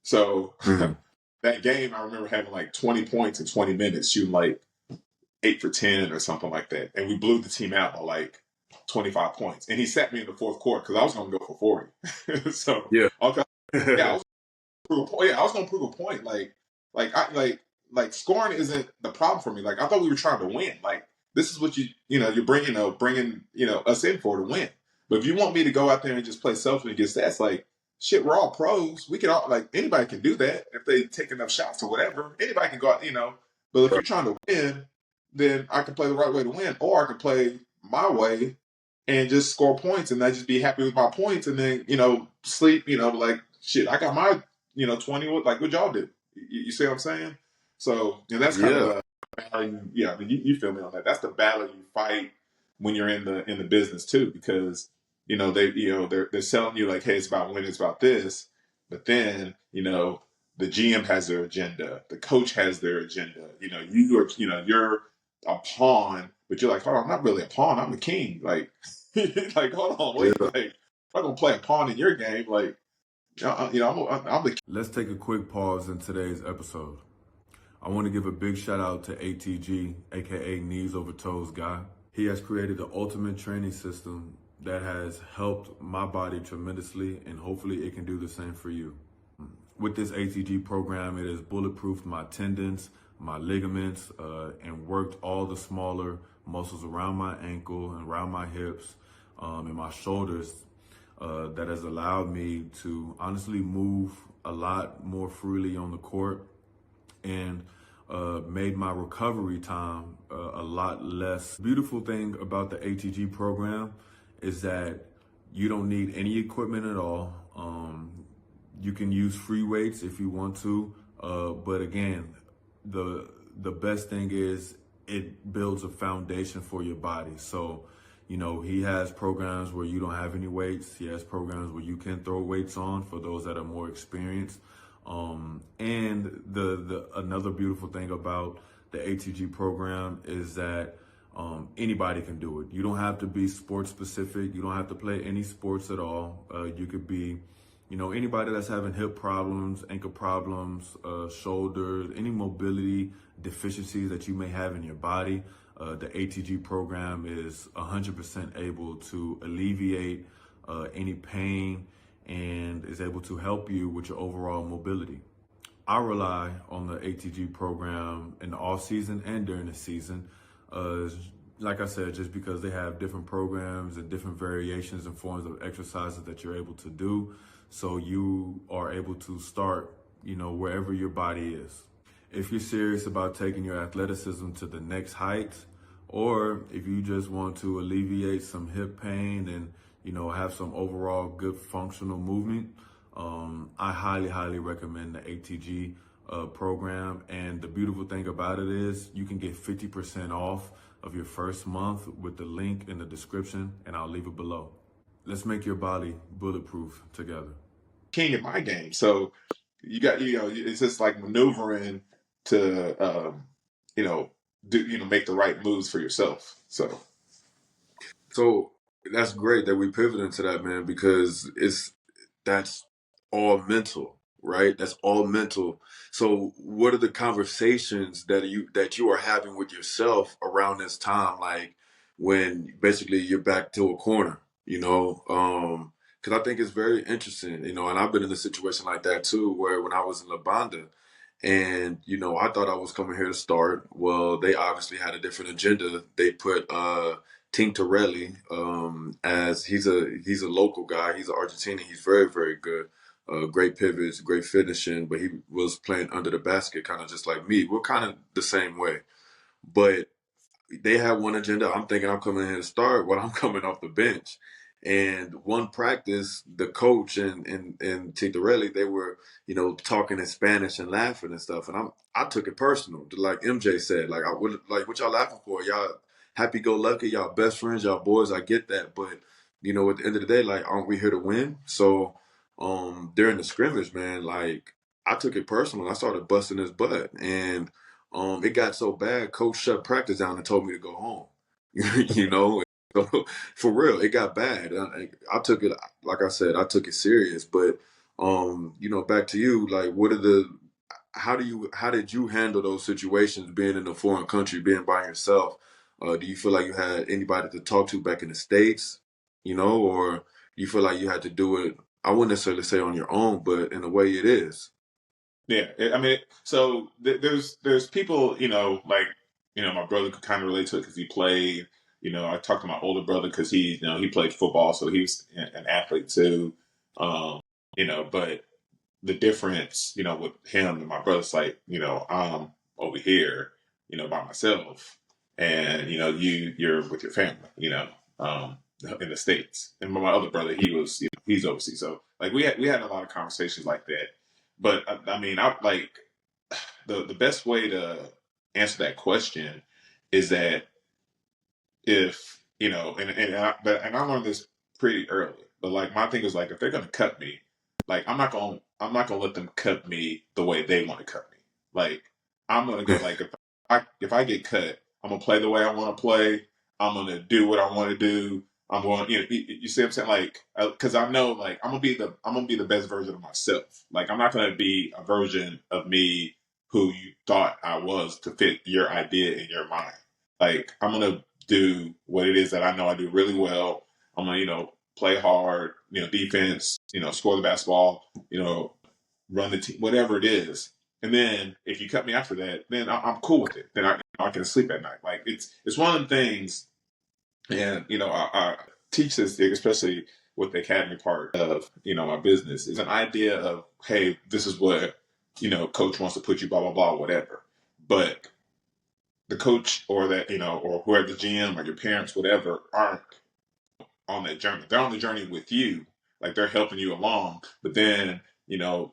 So that game, I remember having like 20 points in 20 minutes, shooting like 8 for 10 or something like that. And we blew the team out by like 25 points. And he sat me in the fourth quarter because I was going to go for 40. So, Yeah. okay. Yeah, I was going to prove a point. Like scoring isn't the problem for me. Like, I thought we were trying to win. Like, this is what you're bringing us in for, to win. But if you want me to go out there and just play selfish and get stats, like, shit, we're all pros. We can all, like, anybody can do that if they take enough shots or whatever. Anybody can go out, But if you're trying to win, then I can play the right way to win, or I can play my way and just score points and I just be happy with my points, and then sleep. Like, shit, I got my 20. Like what y'all do. You see what I'm saying? So that's kind of the battle. Yeah, I mean, you feel me on that. That's the battle you fight when you're in the business too, because they're selling you like, hey, it's about winning, it's about this, but then the GM has their agenda, the coach has their agenda. You're a pawn, but you're like, hold on, I'm not really a pawn, I'm the king. Like, like, hold on, wait, like, I'm not gonna play a pawn in your game. Like, I'm the king. Let's take a quick pause in today's episode. I want to give a big shout out to ATG, aka Knees Over Toes Guy. He has created the ultimate training system that has helped my body tremendously, and hopefully it can do the same for you. With this ATG program, it has bulletproofed my tendons, my ligaments, and worked all the smaller muscles around my ankle and around my hips and my shoulders. That has allowed me to honestly move a lot more freely on the court, and made my recovery time a lot less. Beautiful thing about the ATG program is that you don't need any equipment at all. You can use free weights if you want to, but again, the best thing is it builds a foundation for your body. So, he has programs where you don't have any weights. He has programs where you can throw weights on for those that are more experienced. And the another beautiful thing about the ATG program is that anybody can do it. You don't have to be sports specific. You don't have to play any sports at all. You could be, anybody that's having hip problems, ankle problems, shoulders, any mobility deficiencies that you may have in your body. The ATG program is 100% able to alleviate any pain and is able to help you with your overall mobility. I rely on the ATG program in the off season and during the season. Like I said, just because they have different programs and different variations and forms of exercises that you're able to do. So you are able to start, wherever your body is. If you're serious about taking your athleticism to the next heights, or if you just want to alleviate some hip pain and have some overall good functional movement, I highly, highly recommend the ATG program. And the beautiful thing about it is you can get 50% off of your first month with the link in the description, and I'll leave it below. Let's make your body bulletproof together. King in my game. So you got, it's just like maneuvering to, make the right moves for yourself. So that's great that we pivot into that, man, because that's all mental, right? That's all mental. So what are the conversations that you are having with yourself around this time, like when basically you're back to a corner, because I think it's very interesting, and I've been in a situation like that too, where when I was in La Banda, and I thought I was coming here to start. Well, they obviously had a different agenda. They put Tintorelli, as he's a local guy. He's an Argentinian. He's very, very good. Great pivots, great finishing, but he was playing under the basket, kind of just like me. We're kind of the same way, but they had one agenda. I'm thinking I'm coming in here to start. Well, I'm coming off the bench. And one practice, the coach and Tintorelli, they were, talking in Spanish and laughing and stuff. And I took it personal. Like MJ said, like what y'all laughing for? Y'all happy go lucky, y'all best friends, y'all boys, I get that. But, at the end of the day, like, aren't we here to win? So during the scrimmage, man, like I took it personal. I started busting his butt. And it got so bad, coach shut practice down and told me to go home. you know, so, for real, it got bad. I took it, like I said, I took it serious. But back to you, like, how did you handle those situations being in a foreign country, being by yourself? Do you feel like you had anybody to talk to back in the States, or do you feel like you had to do it? I wouldn't necessarily say on your own, but in a way it is. Yeah, I mean, so there's people, like, my brother could kind of relate to it because he played. I talked to my older brother because he played football, so he was an athlete too. Um, but the difference, with him and my brother's like, I'm over here, by myself, and you're with your family, in the States. And my other brother, he's overseas, so like we had a lot of conversations like that. But I mean, I like the best way to answer that question is that if and I learned this pretty early, but like my thing is like if they're gonna cut me, like I'm not gonna let them cut me the way they want to cut me. Like I'm gonna go like if I get cut, I'm gonna play the way I want to play. I'm gonna do what I want to do. I'm going, you see what I'm saying? Like, because I know, like, I'm gonna be the best version of myself. Like, I'm not gonna be a version of me who you thought I was to fit your idea in your mind. Like, I'm gonna do what it is that I know I do really well. I'm gonna, play hard, defense, score the basketball, run the team, whatever it is. And then if you cut me after that, then I'm cool with it. Then I can sleep at night. Like it's one of the things, and I teach this, especially with the academy part of my business, is an idea of, hey, this is what coach wants to put you, blah blah blah, whatever. But the coach or that or whoever the GM or your parents, whatever, aren't on that journey. They're on the journey with you, like they're helping you along. But then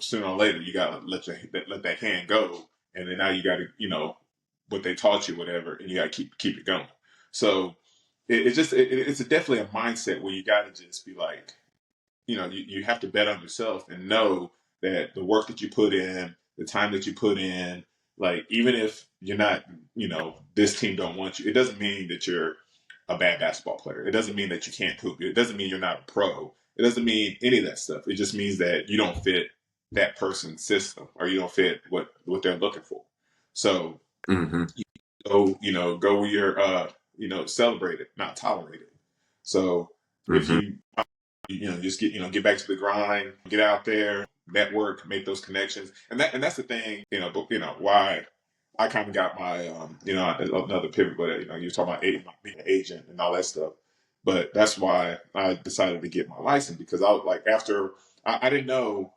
sooner or later you gotta let that hand go, and then now you gotta what they taught you, whatever, and you gotta keep it going. So it's definitely a mindset where you gotta just be like, you have to bet on yourself and know that the work that you put in, the time that you put in, like even if you're not, this team don't want you, it doesn't mean that you're a bad basketball player. It doesn't mean that you can't hoop. It doesn't mean you're not a pro. It doesn't mean any of that stuff. It just means that you don't fit that person's system or you don't fit what they're looking for. So Mm-hmm. go where you're, celebrated, not tolerated. So if Mm-hmm. just get back to the grind, get out there, network, make those connections, and that's the thing, but why I kind of got my another pivot, but you were talking about being an agent and all that stuff, but that's why I decided to get my license because I was like after I didn't know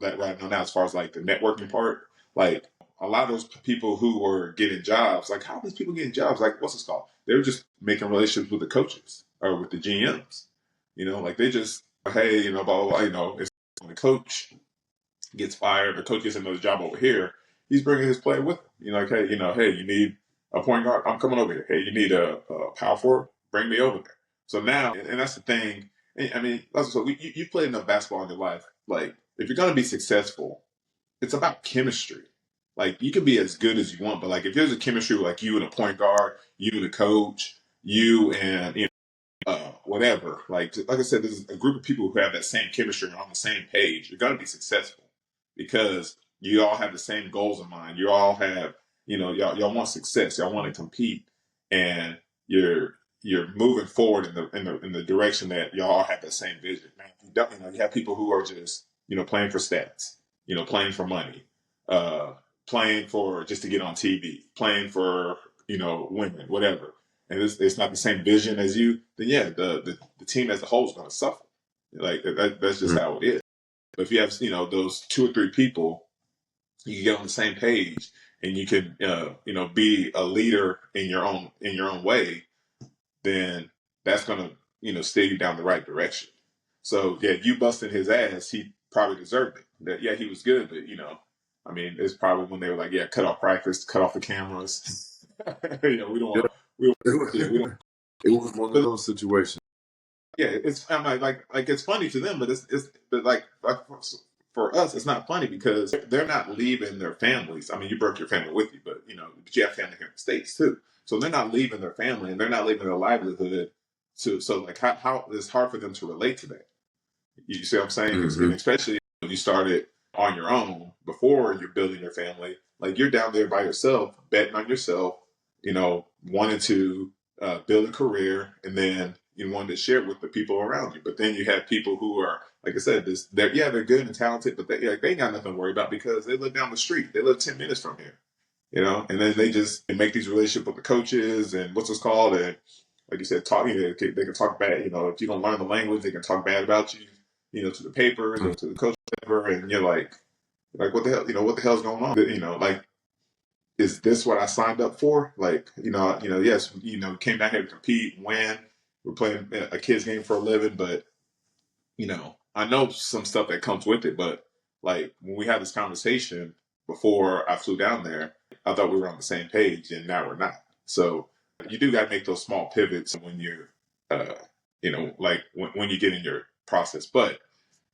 that right now as far as like the networking part, like a lot of those people who were getting jobs, like how are these people getting jobs? Like what's this called? They were just making relationships with the coaches or with the GMs. Like they just, hey, blah blah blah. It's when the coach gets fired, the coach gets another job over here. He's bringing his player with him. Like hey, hey, you need a point guard. I'm coming over here. Hey, you need a power forward. Bring me over there. So now, and that's the thing. I mean, so you played enough basketball in your life. Like if you're gonna be successful, it's about chemistry. Like you can be as good as you want, but like if there's a chemistry with like you and a point guard, you and a coach, you and whatever. Like I said, there's a group of people who have that same chemistry and on the same page. You're gonna be successful because you all have the same goals in mind. You all have, y'all want success. Y'all want to compete, and you're moving forward in the direction that y'all all have the same vision. Man, you have people who are just playing for stats, playing for money, playing for just to get on TV, playing for women, whatever, and it's not the same vision as you. Then yeah, the team as a whole is going to suffer. Like that's just how it is. But if you have those 2 or 3 people, you can get on the same page, and you can be a leader in your own way. Then that's going to steer you down the right direction. So yeah, you busting his ass, he probably deserved it. That yeah, he was good, but I mean, it's probably when they were like, yeah, cut off practice, cut off the cameras. We don't Yeah. want, we don't. It was one of But those situations. yeah, I'm like it's funny to them, but it's but like for us, it's not funny because they're not leaving their families. I mean, you broke your family with you, but but you have family here in the States too. So they're not leaving their family and they're not leaving their livelihood. So like how it's hard for them to relate to that. You see what I'm saying? And especially when you started on your own before you're building your family, like you're down there by yourself, betting on yourself, wanting to build a career, and then you wanted to share it with the people around you. But then you have people who are, like I said, they're good and talented, but they ain't got nothing to worry about because they live down the street. They live 10 minutes from here, and then they make these relationships with the coaches and what's this called, and like you said, they can talk bad. If you don't learn the language, they can talk bad about you, to the papers or to the coach, whatever. And you're like what the hell, what the hell's going on? Like, is this what I signed up for? Like, yes, came down here to compete, win. We're playing a kids game for a living, but I know some stuff that comes with it. But like when we had this conversation before I flew down there, I thought we were on the same page, and now we're not. So you do got to make those small pivots when you're, like when you get in your process. But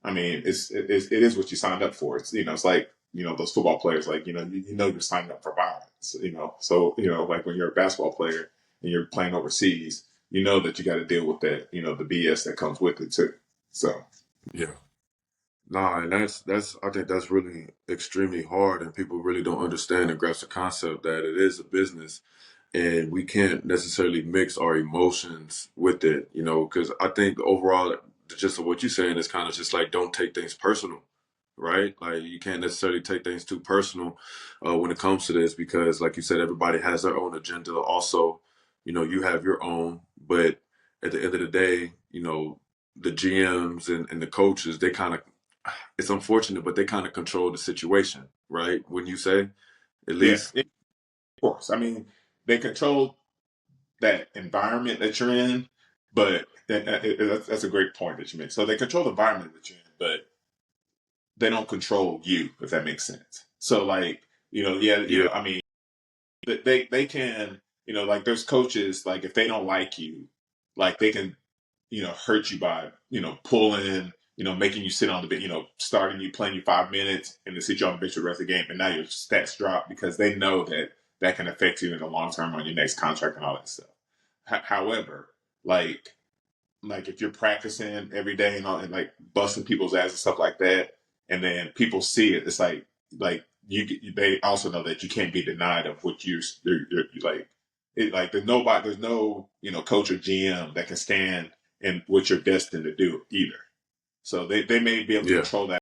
I mean, it is what you signed up for. It's like those football players, like you're signing up for violence. So like when you're a basketball player and you're playing overseas, that you got to deal with that, the BS that comes with it too. So Yeah. Nah, and that's I think that's really extremely hard, and people really don't understand and grasp the concept that it is a business, and we can't necessarily mix our emotions with it, because I think overall, the gist of what you're saying is kind of just like don't take things personal, right? Like you can't necessarily take things too personal when it comes to this, because like you said, everybody has their own agenda. Also, you have your own, but at the end of the day, the GMs and the coaches, they kind of, it's unfortunate, but they kind of control the situation, right? Wouldn't you say, at yeah, least? of course. I mean, they control that environment that you're in, but that's a great point that you made. So they control the environment that you're in, but they don't control you, if that makes sense. So like, Yeah. I mean, they can, like there's coaches, like if they don't like you, like they can, hurt you by, pulling, making you sit on the bench, starting you, playing you 5 minutes and then sit you on the bench for the rest of the game. And now your stats drop because they know that that can affect you in the long term on your next contract and all that stuff. However, like if you're practicing every day and all, and like busting people's ass and stuff like that, and then people see it, it's like they also know that you can't be denied of what you're like. It like there's no coach or GM that can stand in what you're destined to do either. So they may be able to Yeah. control that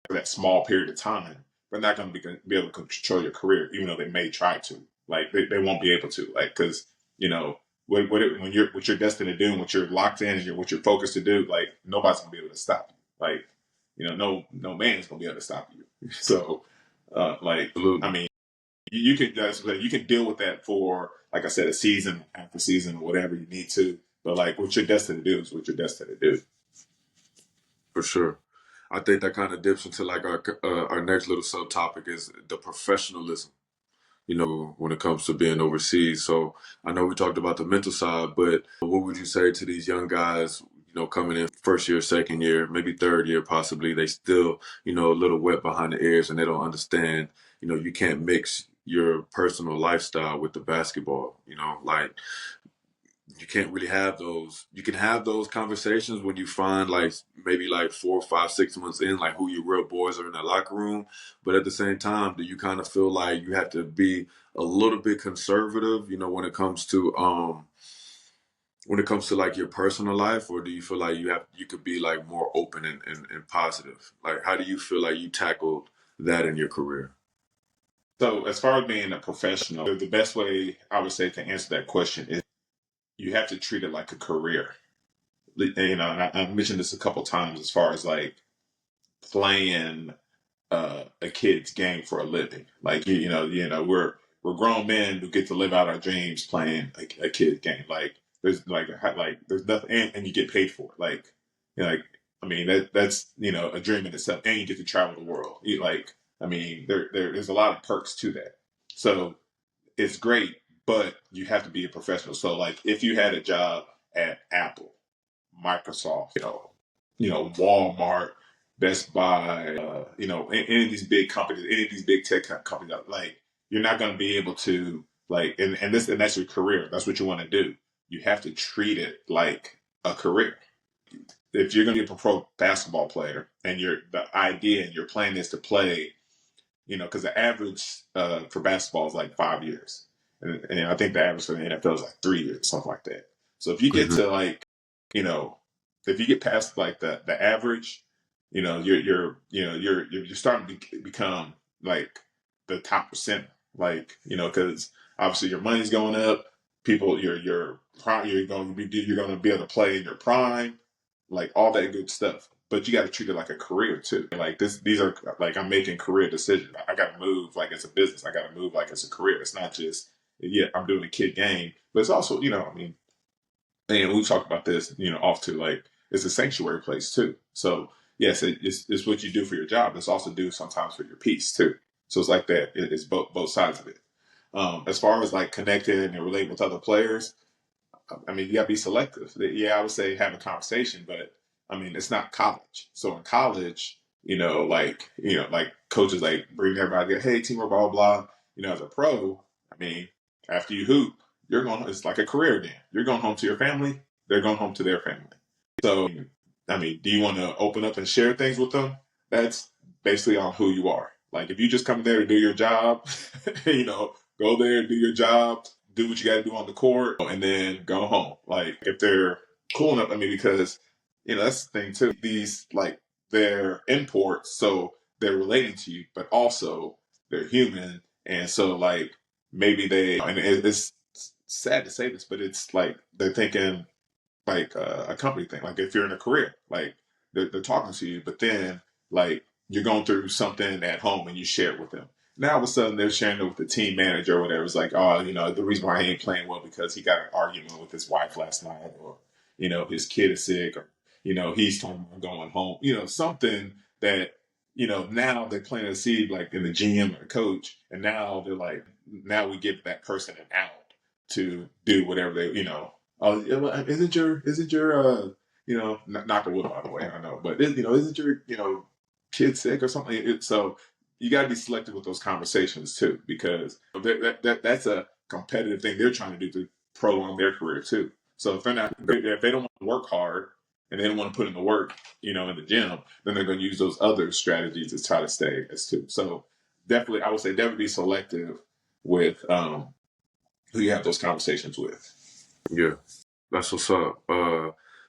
for that small period of time, but not going to be able to control your career, even though they may try to. Like they won't be able to, like because when you're what you're destined to do and what you're locked in and what you're focused to do, like nobody's gonna be able to stop you. Like no man's gonna be able to stop you. So like I Absolutely. mean, you can you can deal with that for, like I said, a season after season or whatever you need to. But like what you're destined to do is what you're destined to do. For sure. I think that kind of dips into like our next little subtopic is the professionalism, when it comes to being overseas. So I know we talked about the mental side, but what would you say to these young guys, coming in first year, second year, maybe third year, possibly, they still, a little wet behind the ears and they don't understand, you can't mix your personal lifestyle with the basketball, like you can't really have those. You can have those conversations when you find like maybe like 4, 5, 6 months in, like who your real boys are in the locker room. But at the same time, do you kind of feel like you have to be a little bit conservative, when it comes to like your personal life, or do you feel like you could be like more open and positive? Like how do you feel like you tackled that in your career? So as far as being a professional, the best way I would say to answer that question is you have to treat it like a career. And I mentioned this a couple times as far as like playing a kid's game for a living. Like we're grown men who get to live out our dreams playing a kid's game. Like there's nothing, and you get paid for it. Like I mean that's a dream in itself, and you get to travel the world. There's a lot of perks to that. So it's great, but you have to be a professional. So like if you had a job at Apple, Microsoft, Walmart, Best Buy, any of these big companies, any of these big tech companies, like you're not going to be able to like, and that's your career. That's what you want to do. You have to treat it like a career. If you're going to be a pro basketball player and the idea and your plan is to play, because the average for basketball is like 5 years. And I think the average for the NFL is like 3 years, something like that. So if you get to like, if you get past like the average, you're starting to become like the top percent, like, because obviously your money's going up. People, you're going to be able to play in your prime, like all that good stuff. But you got to treat it like a career too. Like these are like I'm making career decisions. I got to move like it's a business. I got to move like it's a career. It's not just I'm doing a kid game, but it's also and we talked about this off to like it's a sanctuary place too. So yes, it's what you do for your job. It's also do sometimes for your peace too. So it's like that. It's both sides of it. As far as like connecting and relating with other players, I mean, you gotta be selective. Yeah, I would say have a conversation, but I mean, it's not college. So in college, like coaches like bring everybody, hey, teamwork, blah, blah, blah. As a pro, I mean, after you hoop, it's like a career then. You're going home to your family, they're going home to their family. So, I mean, do you want to open up and share things with them? That's basically on who you are. Like if you just come there to do your job, go there, do your job, do what you got to do on the court, and then go home. Like if they're cool enough, I mean, because that's the thing too. These like they're imports, so they're relating to you, but also they're human, and so like maybe and it's sad to say this, but it's like they're thinking like a company thing. Like if you're in a career, like they're talking to you, but then like you're going through something at home and you share it with them. Now all of a sudden they're sharing it with the team manager or whatever. It's like, oh, the reason why he ain't playing well because he got an argument with his wife last night, or his kid is sick, or he's talking about going home. Something that now they're planting a seed like in the GM or the coach, and now they're like, now we give that person an out to do whatever Oh, isn't your not the wood, by the way, I know, but isn't your kid sick or something? So you got to be selective with those conversations too, because that's a competitive thing they're trying to do to prolong their career too. So if they don't want to work hard and they don't want to put in the work, in the gym, then they're going to use those other strategies to try to stay as too. So definitely, I would say definitely be selective with who you have those conversations with. Yeah, that's what's up.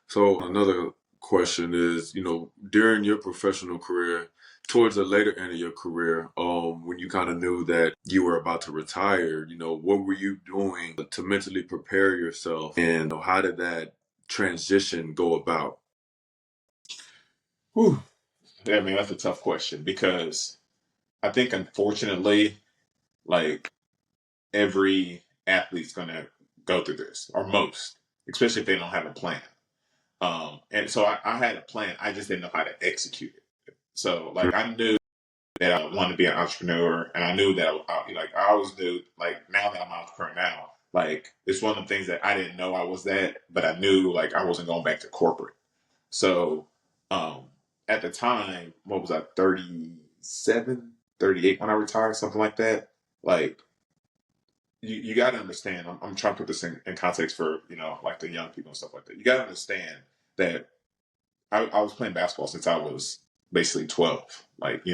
So another question is, during your professional career, towards the later end of your career, when you kind of knew that you were about to retire, what were you doing to mentally prepare yourself, and how did that transition go about? Whew. Yeah, I mean, that's a tough question because I think, unfortunately, like every athlete's going to go through this, or most, especially if they don't have a plan. And so I had a plan. I just didn't know how to execute it. So like I knew that I wanted to be an entrepreneur, and I knew that I always knew, like, now that I'm an entrepreneur now, like it's one of the things that I didn't know I was that, but I knew like I wasn't going back to corporate. So um, at the time, what was I, 37, 38 when I retired, something like that. Like you got to understand, I'm trying to put this in context for, like the young people and stuff like that. You got to understand that I was playing basketball since I was basically 12, like,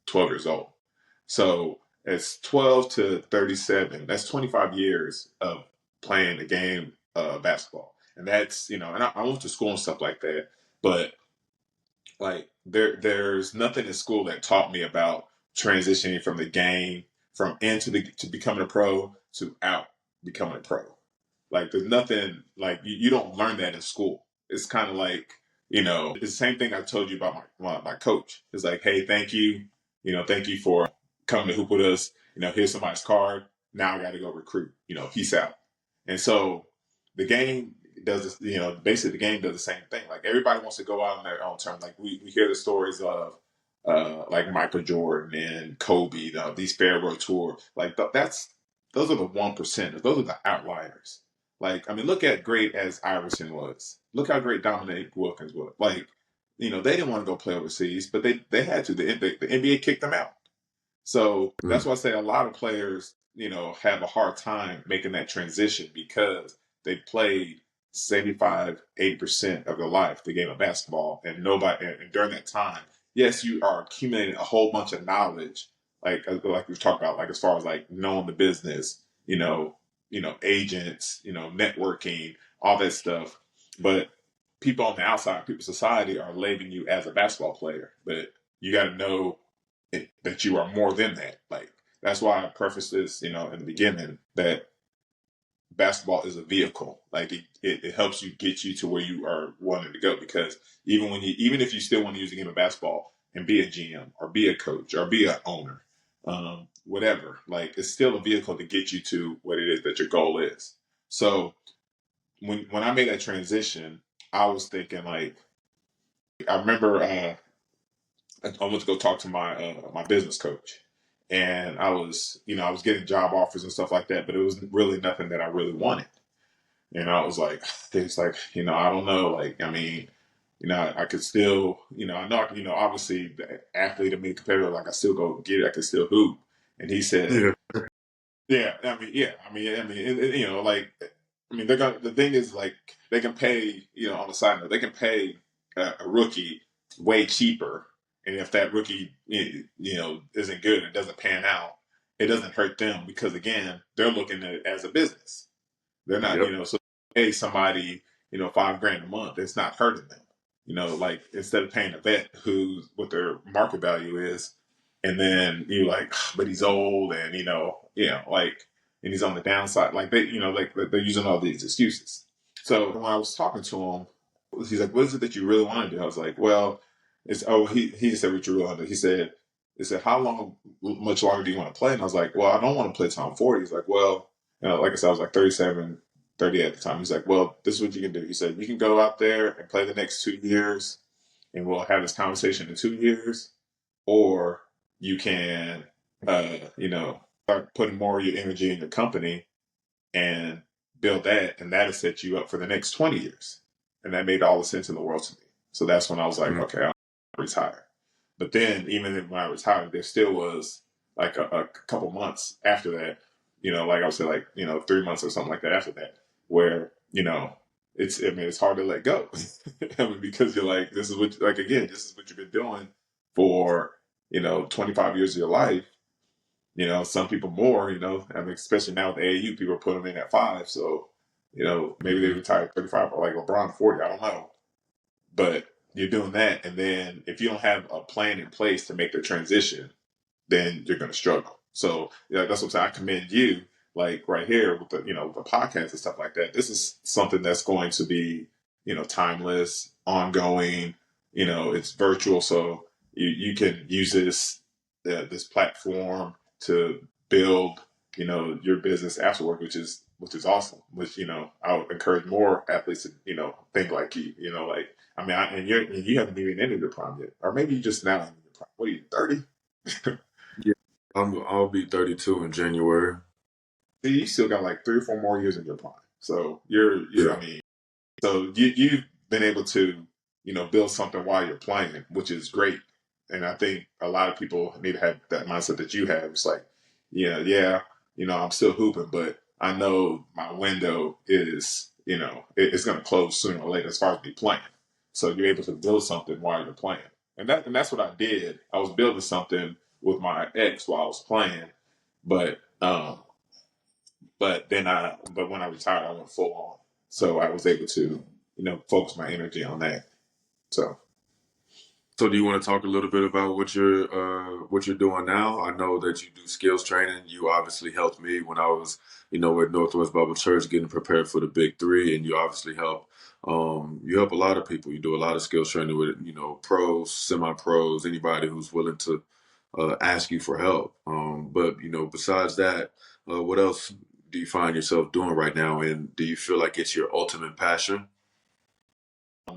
12 years old. So it's 12 to 37. That's 25 years of playing the game of basketball. And that's, and I went to school and stuff like that. But like there's nothing in school that taught me about transitioning from the game, from to becoming a pro to out becoming a pro. Like there's nothing, like you don't learn that in school. It's kind of like, it's the same thing I told you about my coach. It's like, hey, thank you. Thank you for coming to hoop with us. Here's somebody's card. Now I got to go recruit. Peace out. And so the game does this, basically the game does the same thing. Like everybody wants to go out on their own terms. Like we hear the stories of like Michael Jordan and Kobe, these farewell tour. Like those are the 1%. Those are the outliers. Like, I mean, look at great as Iverson was. Look how great Dominique Wilkins was. Like, they didn't want to go play overseas, but they had to. The NBA kicked them out. So that's why I say a lot of players, have a hard time making that transition because they played 75, 80% of their life the game of basketball, and and during that time, yes, you are accumulating a whole bunch of knowledge, like we've talked about, like as far as like knowing the business, agents, networking, all that stuff. But people on the outside, people society are labeling you as a basketball player, but you got to know that you are more than that. Like that's why I preface this, in the beginning, that basketball is a vehicle. Like it helps you get you to where you are wanting to go. Because even if you still want to use the game of basketball and be a GM or be a coach or be an owner, whatever, like it's still a vehicle to get you to what it is that your goal is. So when I made that transition, I was thinking like, I remember I went to go talk to my business coach, and I was getting job offers and stuff like that, but it was really nothing that I really wanted. And I was like, it's like, I don't know. Like, I mean, I could still, I know, obviously the athlete and me competitor, like I still go get it. I could still hoop. And he said, Yeah. like, I mean, the thing is like, they can pay, on the side note, they can pay a rookie way cheaper. And if that rookie, isn't good, it doesn't pan out, it doesn't hurt them because again, they're looking at it as a business. They're not, Yep. so pay somebody, $5,000 a month, it's not hurting them. Like instead of paying a vet who's what their market value is, and then you like, but he's old and like, and he's on the downside. Like like they're using all these excuses. So when I was talking to him, he's like, "What is it that you really want to do?" I was like, "Well, he said what you really want to do." He said, "How much longer do you want to play?" And I was like, "Well, I don't want to play till I'm 40." He's like, "Well, like I said, I was like 37, 38 at the time." He's like, "Well, this is what you can do." He said, "You can go out there and play the next 2 years, and we'll have this conversation in 2 years, or you can, start putting more of your energy in your company and build that, and that'll set you up for the next 20 years." And that made all the sense in the world to me. So that's when I was like, okay, I'll retire. But then even when I retired, there still was like a couple months after that, like I would say like, 3 months or something like that after that, where, it's hard to let go. I mean, because you're like, this is what, like, again, this is what you've been doing for, 25 years of your life. Some people more, I mean, especially now with the AAU, people are putting them in at 5. So, maybe they retire at 35 or like LeBron 40. I don't know. But you're doing that. And then if you don't have a plan in place to make the transition, then you're going to struggle. So that's what I'm saying. I commend you, like right here with the podcast and stuff like that. This is something that's going to be, timeless, ongoing, it's virtual. So you can use this platform to build your business afterward, which is awesome. Which I would encourage more athletes to think like you. Like I mean, and you haven't even entered your prime yet, or maybe you just now in your prime. What are you 30? Yeah, I'll be 32 in January. See, you still got like 3 or 4 more years in your prime. So Yeah. I mean, so you've been able to, build something while you're playing, which is great. And I think a lot of people need to have that mindset that you have. It's like, yeah, I'm still hooping, but I know my window is, it's going to close sooner or later as far as me playing. So you're able to build something while you're playing. And that's what I did. I was building something with my ex while I was playing, but but when I retired, I went full on. So I was able to, focus my energy on that. So So do you want to talk a little bit about what you're doing now? I know that you do skills training. You obviously helped me when I was, at Northwest Bible Church getting prepared for the Big Three, and you obviously help a lot of people. You do a lot of skills training with, pros, semi-pros, anybody who's willing to ask you for help. But besides that, what else do you find yourself doing right now, and do you feel like it's your ultimate passion?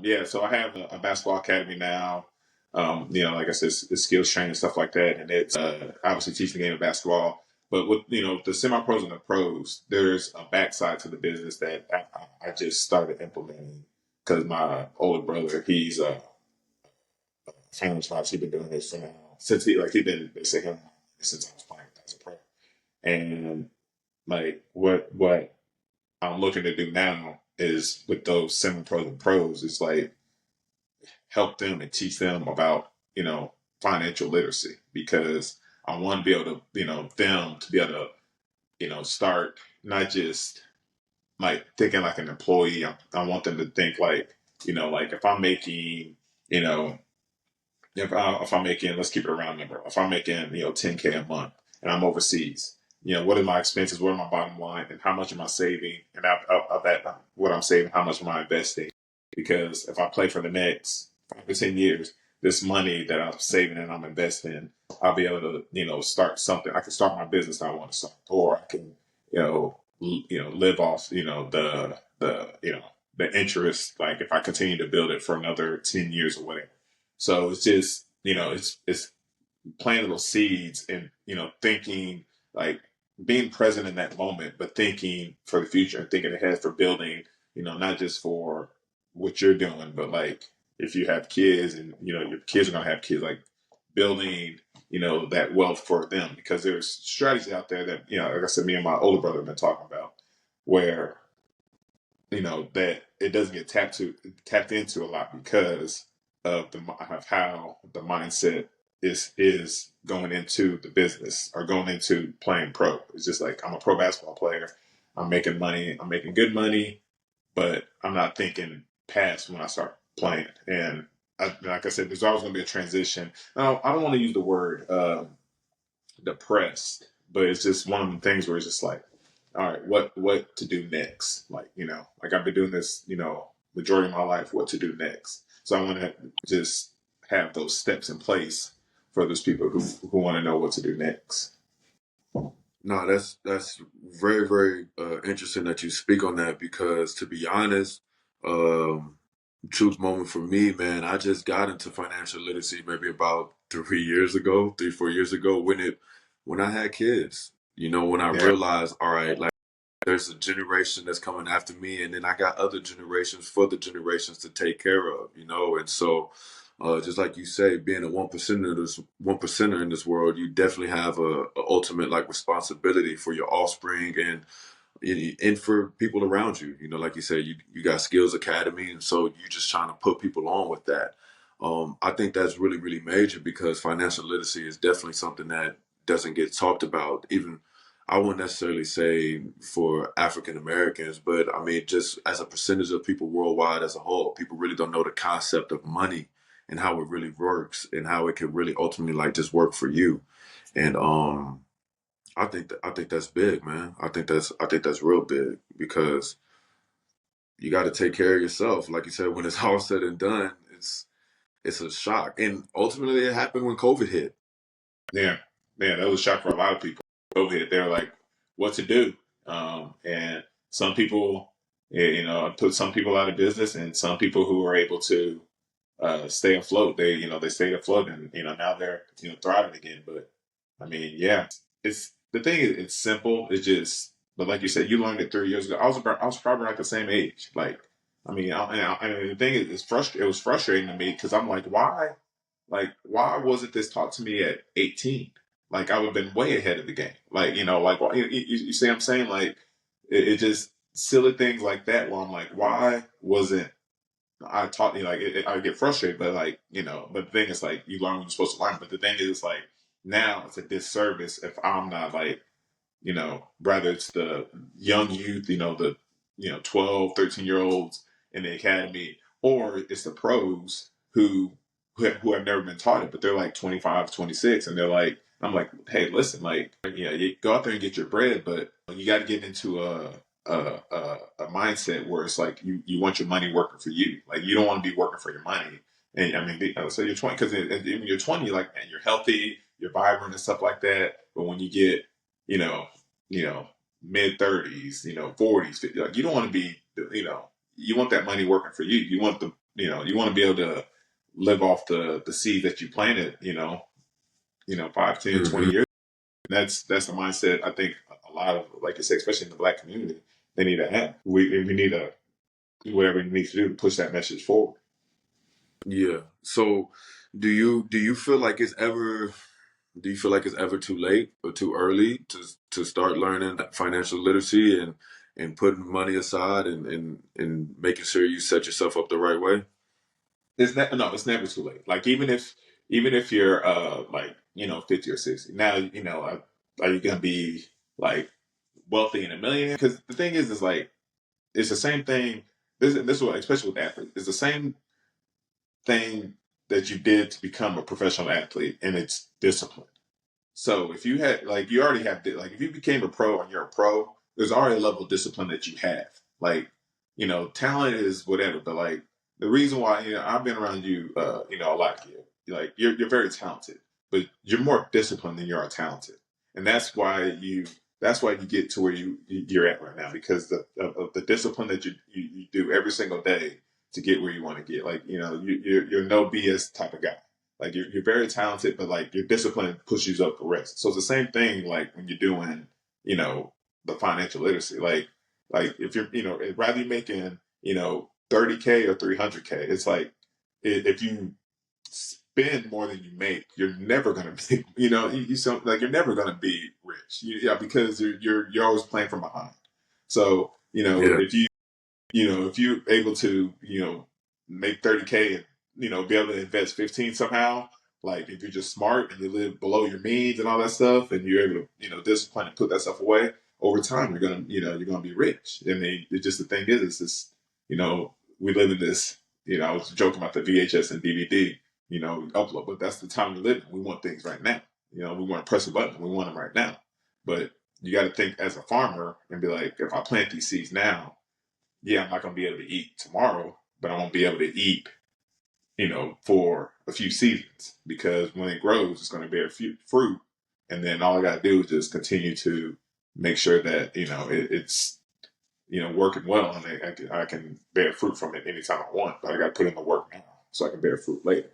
yeah, so I have a basketball academy now. Like I said, it's skills training stuff like that, and it's obviously teaching the game of basketball. But with the semi pros and the pros, there's a backside to the business that I just started implementing because my older brother, he's family spots. He's been doing this now since he been basically him since I was playing as a pro. And like what I'm looking to do now is with those semi pros and pros is like help them and teach them about financial literacy because I want to be able to them to be able to start not just like thinking like an employee. I want them to think like like if I'm making you know if I'm making, let's keep it a round number. If I'm making 10K a month and I'm overseas, what are my expenses? What are my bottom line? And how much am I saving? And of that, what I'm saving, how much am I investing? Because if I play for the next 5 to 10 years, this money that I'm saving and I'm investing, I'll be able to start something. I can start my business I want to start, or I can live off the interest. Like if I continue to build it for another 10 years or whatever. So it's just, it's planting those seeds and, thinking like being present in that moment, but thinking for the future and thinking ahead for building, not just for what you're doing, but like if you have kids and, your kids are going to have kids, like building, that wealth for them because there's strategies out there that, like I said, me and my older brother have been talking about where that it doesn't get tapped into a lot because of how the mindset is going into the business or going into playing pro. It's just like I'm a pro basketball player. I'm making money. I'm making good money, but I'm not thinking past when I start playing. And like I said, there's always going to be a transition. Now, I don't want to use the word depressed, but it's just one of the things where it's just like, all right, what to do next? Like, like I've been doing this, majority of my life, what to do next. So I want to just have those steps in place for those people who want to know what to do next. No, that's very, very interesting that you speak on that because to be honest, um, truth moment for me, man, I just got into financial literacy maybe about 3 years ago, 3, 4 years ago when I had kids. When I Yeah, realized, all right, like there's a generation that's coming after me, and then I got other generations for the generations to take care of. And so, just like you say, being a 1% in this world, you definitely have a ultimate like responsibility for your offspring and for people around you. Like you said, you got Skills Academy, and so you're just trying to put people on with that. I think that's really, really major because financial literacy is definitely something that doesn't get talked about. Even I wouldn't necessarily say for African Americans, but I mean, just as a percentage of people worldwide as a whole, people really don't know the concept of money and how it really works and how it can really ultimately like just work for you. And I think that's big, man. I think that's real big because you got to take care of yourself. Like you said, when it's all said and done, it's a shock. And ultimately, it happened when COVID hit. yeah, yeah. That was a shock for a lot of people. COVID, they're like, what to do. And some people, put some people out of business, and some people who are able to stay afloat. They stayed afloat, and now they're thriving again. But I mean, yeah, it's the thing. It's simple. It's just, but like you said, you learned it 3 years ago. I was probably like the same age. Like, I mean, the thing is, it was frustrating to me because I'm like, why? Like, why wasn't this taught to me at 18? Like, I would have been way ahead of the game. Like, you see what I'm saying? Like, it just silly things like that where I'm like, why wasn't I taught you, like, I get frustrated, but like, but the thing is, like, you learn when you're supposed to learn. But the thing is, like, now it's a disservice if I'm not like, rather it's the young youth, the 12, 13-year olds in the academy, or it's the pros who have never been taught it, but they're like 25, 26, and they're like, I'm like, hey, listen, like, you go out there and get your bread, but you got to get into a mindset where it's like you want your money working for you. Like, you don't want to be working for your money. And I mean, so you're 20, because when you're 20, you're like, man, you're healthy, you're vibrant and stuff like that. But when you get, you know, mid 30s, 40s, 50, like, you don't want to be, you want that money working for you. You want you want to be able to live off the seed that you planted, 5, 10, 20 Mm-hmm. years. And that's the mindset I think a lot of, like you said, especially in the Black community, they need to have. We need to do whatever it needs to do to push that message forward. Yeah. So, do you feel like it's ever too late or too early to start learning financial literacy and putting money aside and making sure you set yourself up the right way? No, it's never too late. Like, even if you're like 50 or 60, now are you gonna be like wealthy and a millionaire? Because the thing is like, it's the same thing. This is what, especially with athletes, it's the same thing that you did to become a professional athlete, and it's discipline. So if you had, like, you already have, like, if you became a pro and you're a pro, there's already a level of discipline that you have. Like, talent is whatever, but like, the reason why, I've been around you, a lot, kid. Like, you're very talented, but you're more disciplined than you are talented. And that's why you get to where you're at right now, because of the discipline that you do every single day to get where you want to get. Like, you're no BS type of guy. Like, you're very talented, but like, your discipline pushes you up the rest. So it's the same thing, like, when you're doing, the financial literacy. Like if you're, rather you making, 30K or 300K, it's like, if you spend more than you make, you're never gonna be, you sound like you're never gonna be rich. Yeah, because you're always playing from behind. So, Yeah. if you're able to, make 30K and, be able to invest 15 somehow, like, if you're just smart and you live below your means and all that stuff, and you're able to, discipline and put that stuff away, over time, you're gonna be rich. I mean, it's just, the thing is, it's just, we live in this, I was joking about the VHS and DVD, upload, but that's the time we live in. We want things right now. We want to press a button. We want them right now. But you got to think as a farmer and be like, if I plant these seeds now, yeah, I'm not going to be able to eat tomorrow, but I won't be able to eat, for a few seasons, because when it grows, it's going to bear fruit. And then all I got to do is just continue to make sure that, it's, working well, and I can bear fruit from it anytime I want, but I got to put in the work now so I can bear fruit later.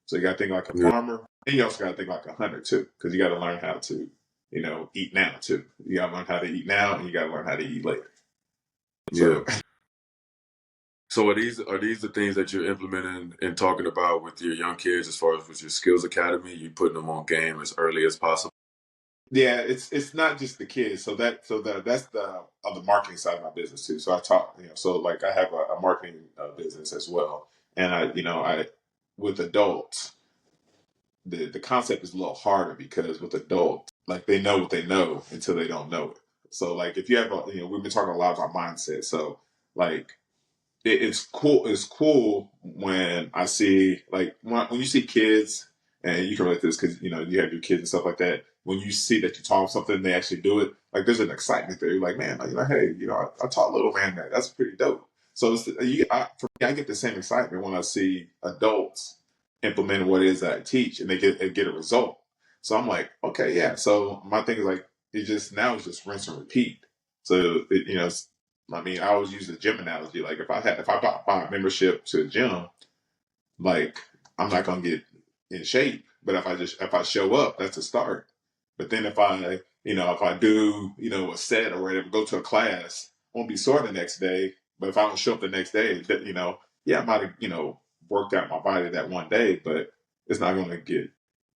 So you got to think like a Yeah. farmer, and you also got to think like a hunter too, because you got to learn how to, eat now too. You got to learn how to eat now, and you got to learn how to eat later. Yeah. So So are these the things that you're implementing and talking about with your young kids as far as with your skills academy? You putting them on game as early as possible? yeah, it's not just the kids. That's the on the marketing side of my business too. So I talk, so like, I have a marketing business as well, and I with adults, the concept is a little harder, because with adults, like, they know what they know until they don't know it. So like, if you have we've been talking a lot about mindset. So like, it's cool. It's cool when I see, like, when you see kids, and you can relate to this because you have your kids and stuff like that. When you see that you taught them something, they actually do it. Like, there's an excitement there. You're like, man, hey, I taught little man that. That's pretty dope. So for me, I get the same excitement when I see adults implementing what it is that I teach, and they get a result. So I'm like, okay, yeah. So my thing is like, it just now it's just rinse and repeat. So I mean, I always use the gym analogy. Like if I buy a membership to a gym, like I'm not gonna get in shape, but if I show up, that's a start. But then if I do a set or whatever, go to a class, won't be sore the next day. But if I don't show up the next day, yeah, I might have worked out my body that one day, but it's not gonna get.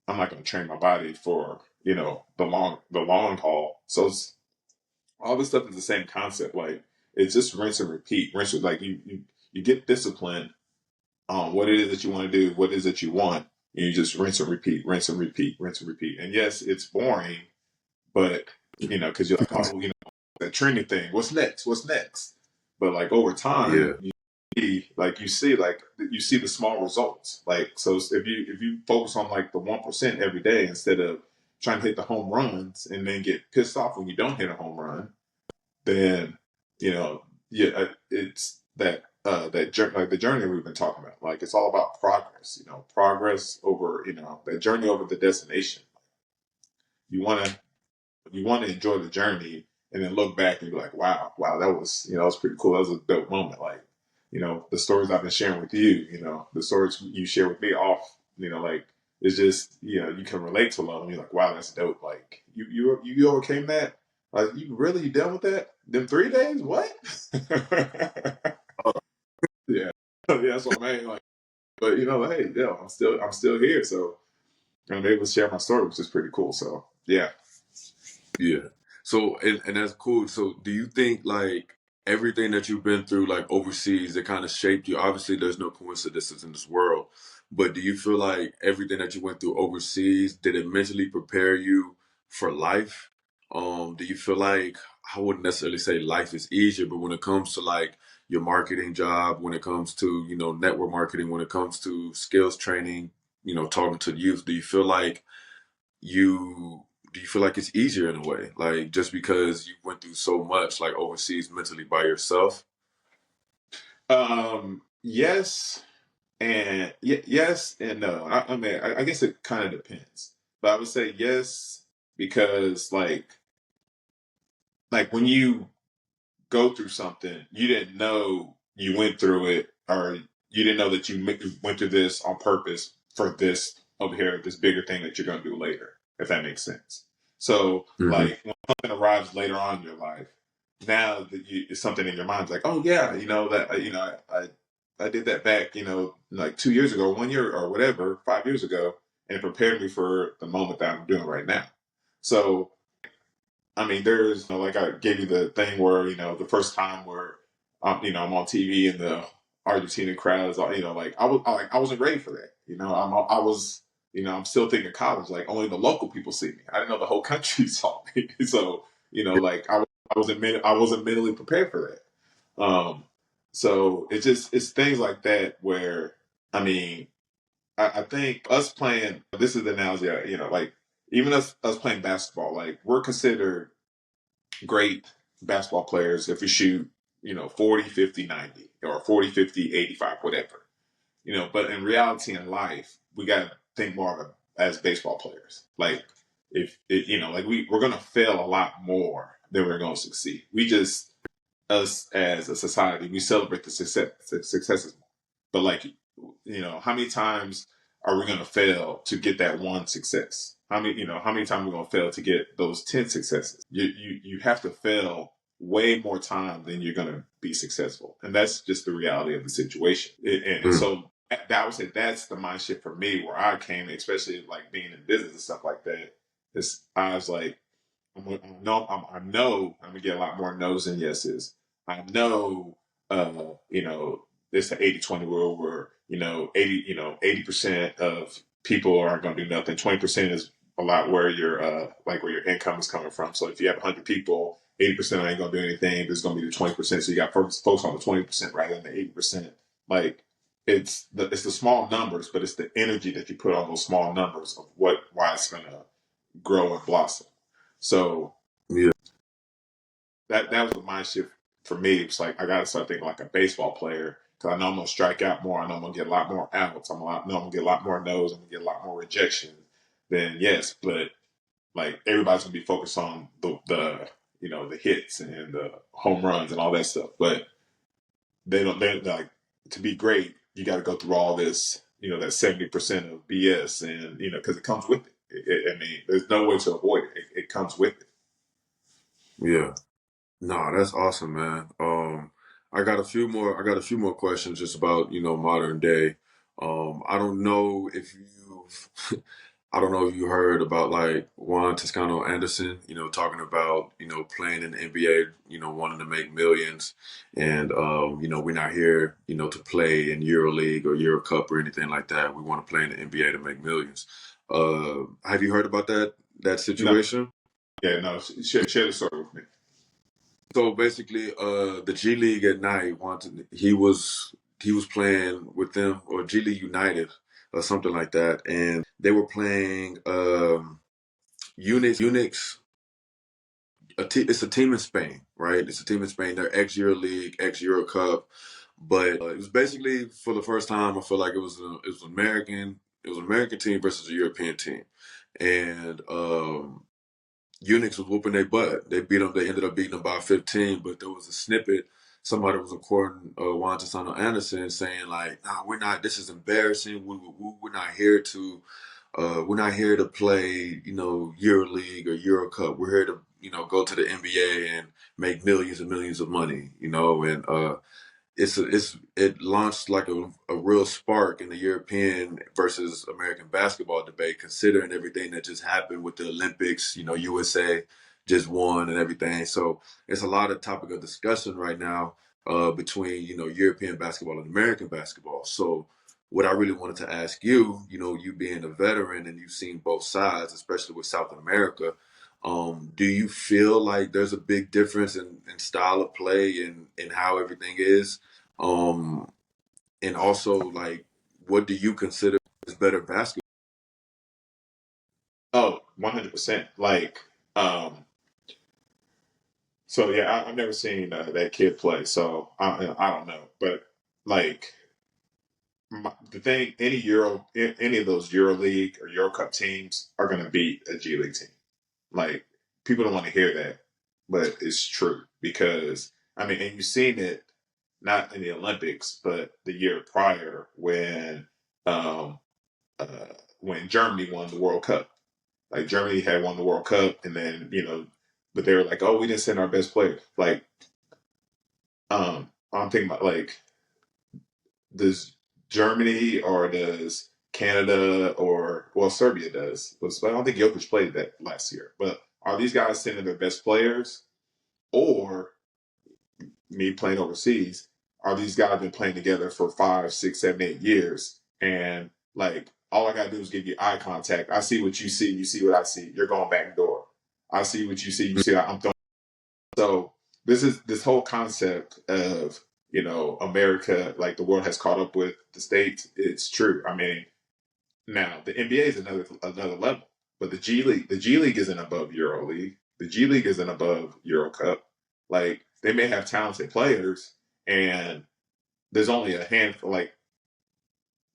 I'm not gonna train my body for the long haul. So all this stuff is the same concept. Like it's just rinse and repeat. Like you get disciplined on what it is that you want to do, what it is that you want, and you just rinse and repeat, rinse and repeat, rinse and repeat. And yes, it's boring, but because you're like, oh, that trending thing. What's next? What's next? But like over Yeah. time, you see the small results. Like so, if you focus on like the 1% every day instead of trying to hit the home runs and then get pissed off when you don't hit a home run, then yeah, it's like the journey we've been talking about. Like it's all about progress. Progress over that journey over the destination. You want to enjoy the journey and then look back and be like, wow, that was pretty cool. That was a dope moment. Like the stories I've been sharing with you, the stories you share with me off, like it's just you can relate to a lot of them. You're like, wow, that's dope. Like you overcame that. Like you done with that? Them 3 days? What? Yeah, yeah, that's what I mean. Like, but hey, yeah, I'm still here, so I'm able to share my story, which is pretty cool. So yeah. Yeah. So and that's cool. So do you think like everything that you've been through like overseas it kind of shaped you? Obviously there's no coincidences in this world, but do you feel like everything that you went through overseas did it mentally prepare you for life? Do you feel like I wouldn't necessarily say life is easier, but when it comes to like your marketing job, when it comes to, network marketing, when it comes to skills training, talking to the youth, you do you feel like it's easier in a way, like just because you went through so much like overseas mentally by yourself? Yes, and yes and no. I mean, I guess it kind of depends, but I would say yes because like when you go through something, you didn't know you went through it, or you didn't know that you went through this on purpose for this over here, this bigger thing that you're going to do later, if that makes sense. So, Hmm. like, when something arrives later on in your life, now that it's something in your mind, like, oh yeah, that I did that back, like 2 years ago, 1 year or whatever, 5 years ago, and it prepared me for the moment that I'm doing right now. So I mean, there's like I gave you the thing where the first time where I'm on TV and the Argentina crowd is like I wasn't ready for that. I was I'm still thinking college, like only the local people see me. I didn't know the whole country saw me. So like I wasn't mentally prepared for that. So it's things like that where I mean I think us playing, this is the analogy, like even us playing basketball, like we're considered great basketball players if we shoot 40, 50, 90, or 40, 50, 85, whatever. But in reality in life, we got to think more of it as baseball players. Like if it, like we're going to fail a lot more than we're going to succeed. We just, us as a society, we celebrate the successes more. But like, how many times are we going to fail to get that one success? How many times are we going to fail to get those 10 successes? You have to fail way more time than you're going to be successful. And that's just the reality of the situation. And Mm. so that would say that's the mind shift for me where I came, especially like being in business and stuff like that. I was like, I know I'm gonna get a lot more no's than yeses. I know, it's the 80-20 rule where 80% of people are gonna do nothing. 20% is a lot where your where your income is coming from. So if you have 100 people, 80% ain't gonna do anything. There's gonna be the 20%. So you got focus on the 20% rather than the 80%. Like it's the small numbers, but it's the energy that you put on those small numbers of why it's gonna grow and blossom. So Yeah. that was a mind shift for me. It's like I got to start thinking like a baseball player because I know I'm gonna strike out more. I know I'm gonna get a lot more outs. Know I'm gonna get a lot more no's. I'm gonna get a lot more rejections than yes. But like everybody's gonna be focused on the the hits and the home runs and all that stuff, but they're like, to be great, you got to go through all this, that 70% of BS, and because it comes with it. I mean, there's no way to avoid it. It comes with it. Yeah. No, that's awesome, man. I got a few more questions just about, modern day. I don't know if you've I don't know if you heard about like Juan Toscano Anderson, talking about, playing in the NBA, wanting to make millions. And we're not here, to play in EuroLeague or Euro Cup or anything like that. We want to play in the NBA to make millions. Have you heard about that No, situation? yeah, no. Share the story with me. So basically, the G League at night wanted he was playing with them, or G League United or something like that, and they were playing Unix. It's a team in Spain, right? It's a team in Spain. They're ex Euro League, ex Euro Cup, but it was basically for the first time. I feel like it was an American team versus a European team, and Unix was whooping their butt. They beat them. They ended up beating them by 15. But there was a snippet. Somebody was recording Juan Toscano Anderson saying like, "Nah, we're not. This is embarrassing. We're not here to. We're not here to play. Euro League or Euro Cup. We're here to go to the NBA and make millions and millions of money. And it launched like a real spark in the European versus American basketball debate, considering everything that just happened with the Olympics. USA just won and everything. So it's a lot of topic of discussion right now between European basketball and American basketball. So what I really wanted to ask you, you being a veteran and you've seen both sides, especially with South America. Do you feel like there's a big difference in style of play and how everything is? Um, and also, like, what do you consider is better basketball? Oh, 100%. Like, so yeah, I've never seen that kid play, so I don't know. But like, the thing, any of those Euro League or Euro Cup teams are going to beat a G League team. Like, people don't want to hear that, but it's true because I mean, and you've seen it not in the Olympics, but the year prior um, uh, when Germany won the World Cup. Like, Germany had won the World Cup, and then but they were like, "Oh, we didn't send our best player." Like, I'm thinking about, like, does Germany or does Canada, or well, Serbia does. I don't think Jokic played that last year, but are these guys sending their best players, or me playing overseas? Are these guys been playing together for 5, 6, 7, 8 years, and like, all I gotta do is give you eye contact. I see what you see. You see what I see. You're going back door. I see what you see. You see I'm throwing. So this whole concept of America, like the world has caught up with the states. It's true. I mean, now the NBA is another level, but the G League isn't above Euro League. The G League isn't above Euro Cup. Like, they may have talented players, and there's only a handful. Like,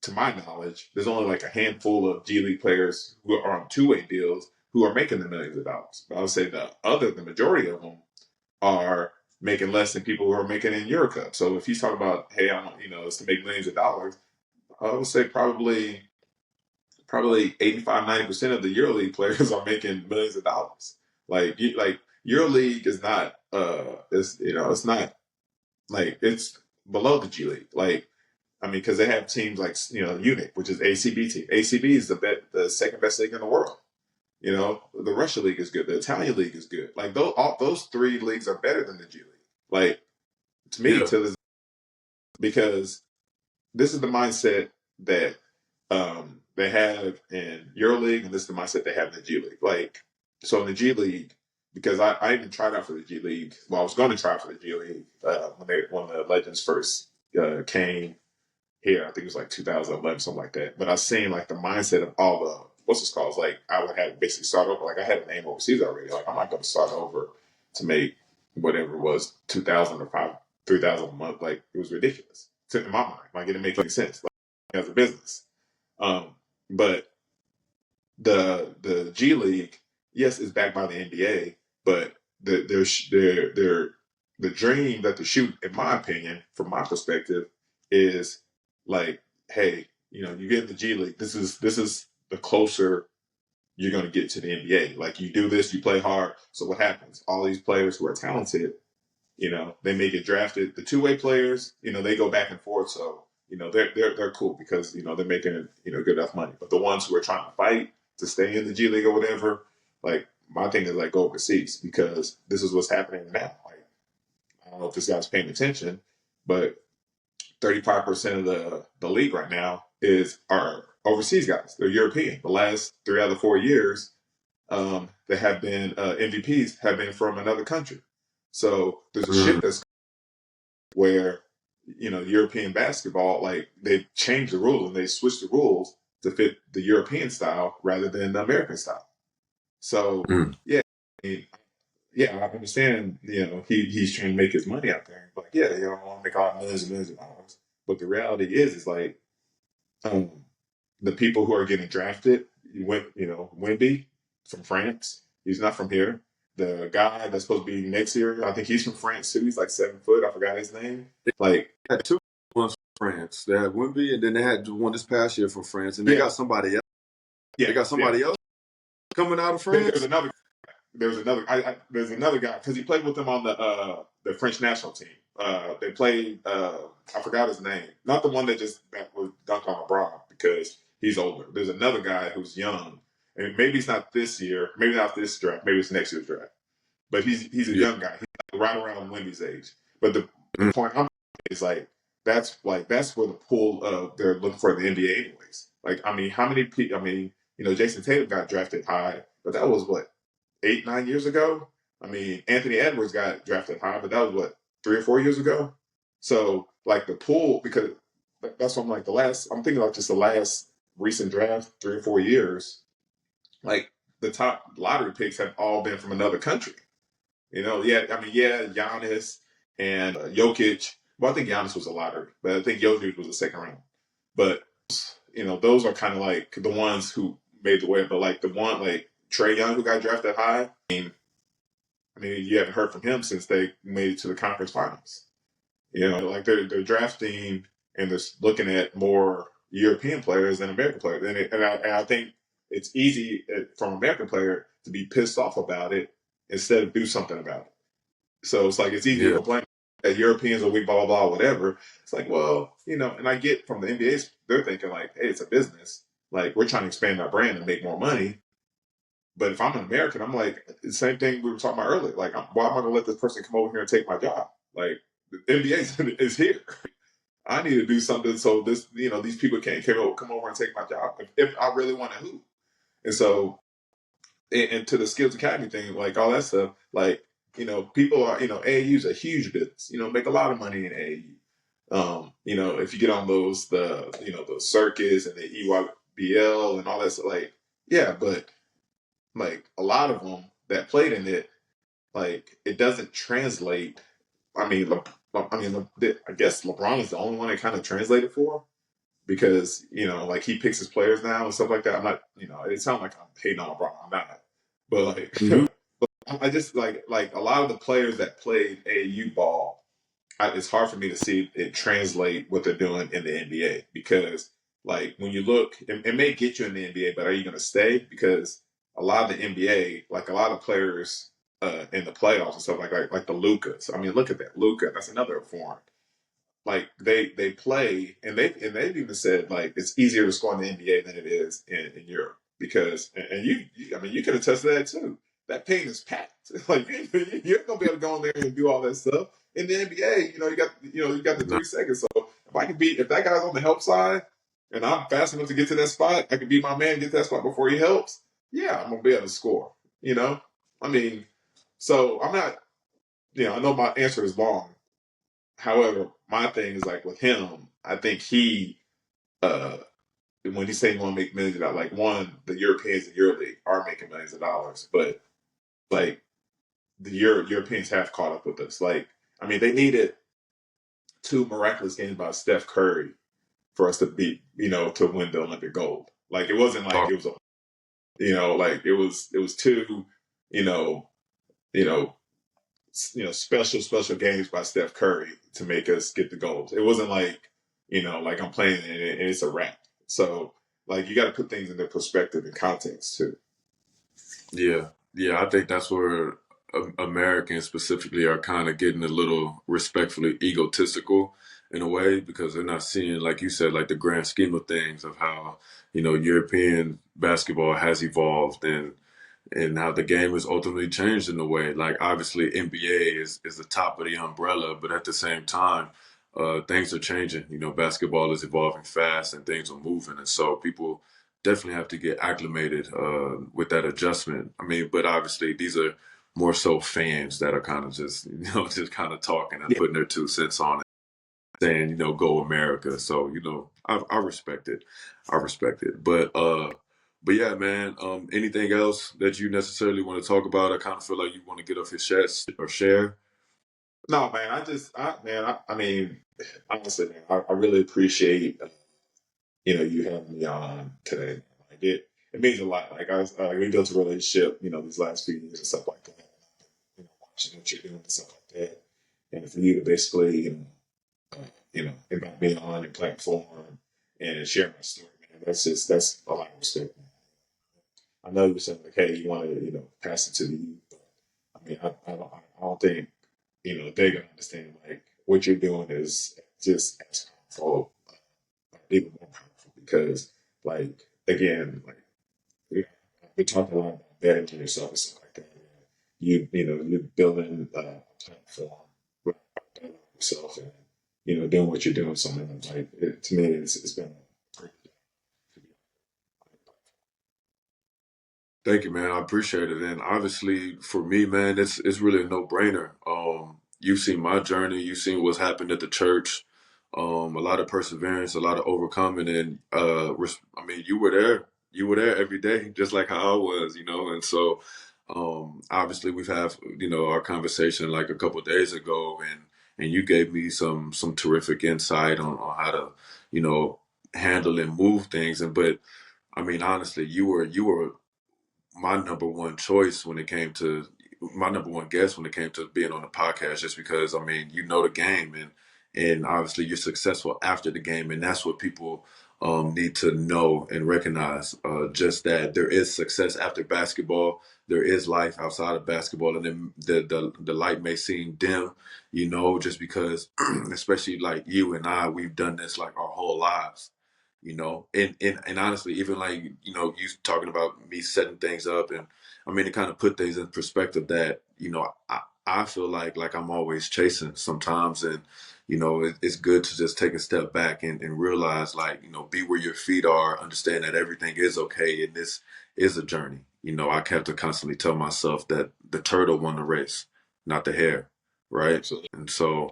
to my knowledge, there's only like a handful of G League players who are on two-way deals who are making the millions of dollars. But I would say the majority of them are making less than people who are making in Euro Cup. So if he's talking about, hey, it's to make millions of dollars, I would say probably 85, 90% of the EuroLeague players are making millions of dollars. Like EuroLeague is not it's not, like, it's below the G League. Like, I mean, because they have teams like UNIC, which is ACB team. ACB is the second best league in the world. The Russia league is good. The Italian league is good. Like, those three leagues are better than the G League. Like, to me, Yeah, to this, because this is the mindset that they have in EuroLeague, and this is the mindset they have in the G League. Like, so in the G League, because I even tried out for the G League. Well, I was going to try for the G League when the Legends first came here. I think it was like 2011, something like that. But I've seen, like, the mindset of all the what's this called? Like, I would have basically start over. Like, I had a name overseas already. Like, I'm not going to start over to make whatever it was, 2,000 or 3,000 a month. Like, it was ridiculous in my mind. Like, it didn't make any sense, like, as a business. Um, but the G League, yes, it's backed by the NBA, but the dream that the shoot, in my opinion, from my perspective, is like, hey, you get in the G League. This is the closer you're going to get to the NBA. Like you do this, you play hard. So what happens? All these players who are talented, they may get drafted. The two-way players, they go back and forth. So, they're cool because, they're making, good enough money. But the ones who are trying to fight to stay in the G League or whatever, like my thing is like go overseas because this is what's happening now. Like, I don't know if this guy's paying attention, but 35% of the league right now are overseas guys. They're European. The last 3 out of 4 years, that have been MVPs have been from another country. So there's a shift that's where European basketball, like they changed the rules and they switched the rules to fit the European style rather than the American style. So yeah, I mean, yeah, I understand. He's trying to make his money out there. Like, yeah, I want to make all millions and millions of dollars. But the reality is like um, the people who are getting drafted. Wemby from France. He's not from here. The guy that's supposed to be next year, I think he's from France too. He's like 7 foot. I forgot his name. Like, They had two ones from France. They had Wimby, and then they had one this past year from France, and they yeah, got somebody else. yeah, They got yeah. somebody else coming out of There's France. another. There's another guy because he played with them on the French national team. They played. I forgot his name. Not the one that was dunked on LeBron because he's older. There's another guy who's young, and maybe it's not this year. Maybe not this draft. Maybe it's next year's draft. But he's a Yeah. young guy. He's right around Wemby's age. But the point I'm making is that's where the pool of they're looking for the NBA anyways. Like, I mean, how many people? I mean, Jason Tatum got drafted high, but that was what 8-9 years ago. I mean, Anthony Edwards got drafted high, but that was what 3 or 4 years ago. So like the pool, because that's what I'm like I'm thinking like just the last recent draft 3 or 4 years. Like the top lottery picks have all been from another country. Giannis and Jokic. Well, I think Giannis was a lottery, but I think Jokic was a second round. But those are kind of like the ones who made the way. But like the one like Trae Young who got drafted high. I mean, you haven't heard from him since they made it to the conference finals. Like they're drafting and they're looking at more European players than American players, and I think it's easy from an American player to be pissed off about it instead of do something about it. So it's like it's easy to Yeah. complain that Europeans are weak, blah blah blah, whatever. It's like, well, and I get from the NBA's, they're thinking like, hey, it's a business. Like we're trying to expand our brand and make more money. But if I'm an American, I'm like the same thing we were talking about earlier. Like, why am I going to let this person come over here and take my job? Like the NBA is here. I need to do something so these people can't come over and take my job if I really want to hoop. And so, and to the Skills Academy thing, like all that stuff, like, people are, AAU is a huge business, make a lot of money in AAU. If you get on the circus and the EYBL and all that stuff, like, yeah, but like a lot of them that played in it, like it doesn't translate. I mean, I guess LeBron is the only one that kind of translated for because like he picks his players now and stuff like that. I'm not, it sounds like I'm hating on LeBron. I'm not, but like Mhm. I just like a lot of the players that played AAU ball. It's hard for me to see it translate what they're doing in the NBA because like when you look, it may get you in the NBA, but are you going to stay? Because a lot of the NBA, like a lot of players in the playoffs and stuff like the Lucas. I mean, look at that Luca. That's another form like they play and they've even said like it's easier to score in the NBA than it is in Europe because and I mean you can attest to that too. That paint is packed. Like you're gonna be able to go in there and do all that stuff. In the NBA, you got the 3 seconds. So if that guy's on the help side and I'm fast enough to get to that spot, I can beat my man, get to that spot before he helps. Yeah, I'm gonna be able to score. I mean, so I'm not. I know my answer is long. However, my thing is like with him, I think he when he's saying he want to make millions of dollars, like one, the Europeans in EuroLeague are making millions of dollars, but like the Europeans have caught up with us. Like, I mean, they needed 2 miraculous games by Steph Curry for us to beat, to win the Olympic gold. Like it wasn't like Oh, it was a Like it was two, you know, you know, special games by Steph Curry to make us get the goals. It wasn't like I'm playing and it's a wrap. So like you got to put things into perspective and context too. Yeah, yeah, I think that's where Americans specifically are kind of getting a little respectfully egotistical in a way because they're not seeing, like you said, like the grand scheme of things of how, European basketball has evolved and how the game has ultimately changed in a way. Like obviously NBA is the top of the umbrella, but at the same time, things are changing. Basketball is evolving fast and things are moving, and so people definitely have to get acclimated with that adjustment. I mean, but obviously these are more so fans that are kind of just just kind of talking and Yeah. putting their 2 cents on it, saying go America. So I respect it. I respect it. But yeah, man. Anything else that you necessarily want to talk about? I kind of feel like you want to get off your chest or share. No, man. I mean, honestly, man, I really appreciate you having me on today. Like it means a lot. We built a relationship, these last few years and stuff like that. Watching what you're doing and stuff like that, and for you to basically, invite me on your platform and share my story, man. That's a lot of respect, man. I know you're saying like, hey, you want to, pass it to the youth, but I mean, I don't think, they're gonna understand like what you're doing is just as powerful, even more powerful because, like, again, like we talked a lot about betting on yourself and stuff like that. You're building a platform with betting on yourself and doing what you're doing. So man, like to me, it's been a great day to be Thank you, man. I appreciate it. And obviously, for me, man, it's really a no brainer. You've seen my journey. You've seen what's happened at the church. A lot of perseverance, a lot of overcoming, and I mean, you were there. You were there every day, just like how I was, And so, obviously, we've had our conversation like a couple of days ago, and you gave me some terrific insight on how to, handle and move things. But I mean, honestly, you were my number one choice when it came to my number one guest when it came to being on the podcast, just because I mean the game and obviously you're successful after the game, and that's what people need to know and recognize. Just that there is success after basketball, there is life outside of basketball, and then the light may seem dim, just because, especially like you and I, we've done this like our whole lives and honestly, even like, you talking about me setting things up and I mean, to kind of put things in perspective that, I feel like I'm always chasing sometimes. And, it's good to just take a step back and realize like, be where your feet are, understand that everything is okay. And this is a journey. I have to constantly tell myself that the turtle won the race, not the hare. Right. absolutely. And so,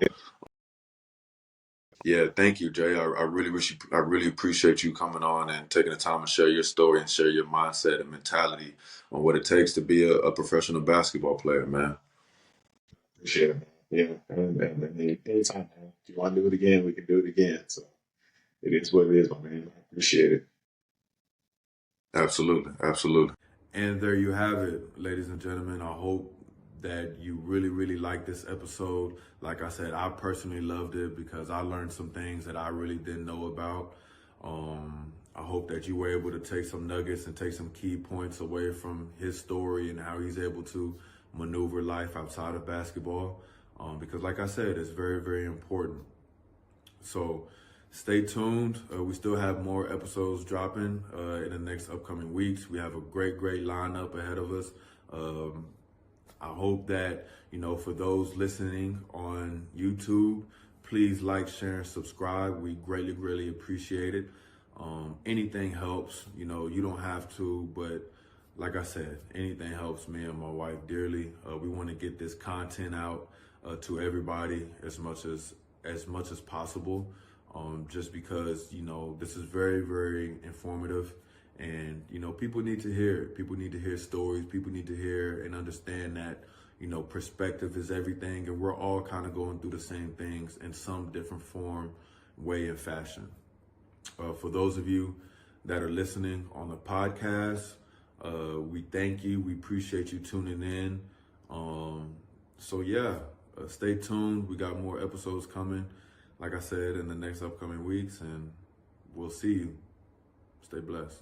yeah, thank you, Jay. I really appreciate you coming on and taking the time to share your story and share your mindset and mentality on what it takes to be a professional basketball player, man. Appreciate it, man. Yeah, and anytime, man. If you want to do it again, we can do it again. So it is what it is, my man. I appreciate it. Absolutely, absolutely. And there you have it, ladies and gentlemen. I hope that you really, really like this episode. Like I said, I personally loved it because I learned some things that I really didn't know about. I hope that you were able to take some nuggets and take some key points away from his story and how he's able to maneuver life outside of basketball. Because like I said, it's very, very important. So stay tuned. We still have more episodes dropping in the next upcoming weeks. We have a great, great lineup ahead of us. Um, I hope that, for those listening on YouTube, please like, share, and subscribe. We greatly, greatly appreciate it. Anything helps, you don't have to, but like I said, anything helps me and my wife dearly. We want to get this content out to everybody as much as possible. Just because, this is very, very informative and, people need to hear it. People need to hear stories. People need to hear and understand that, perspective is everything. And we're all kind of going through the same things in some different form, way, and fashion. For those of you that are listening on the podcast, We thank you. We appreciate you tuning in. So yeah, stay tuned. We got more episodes coming, like I said, in the next upcoming weeks, and we'll see you. Stay blessed.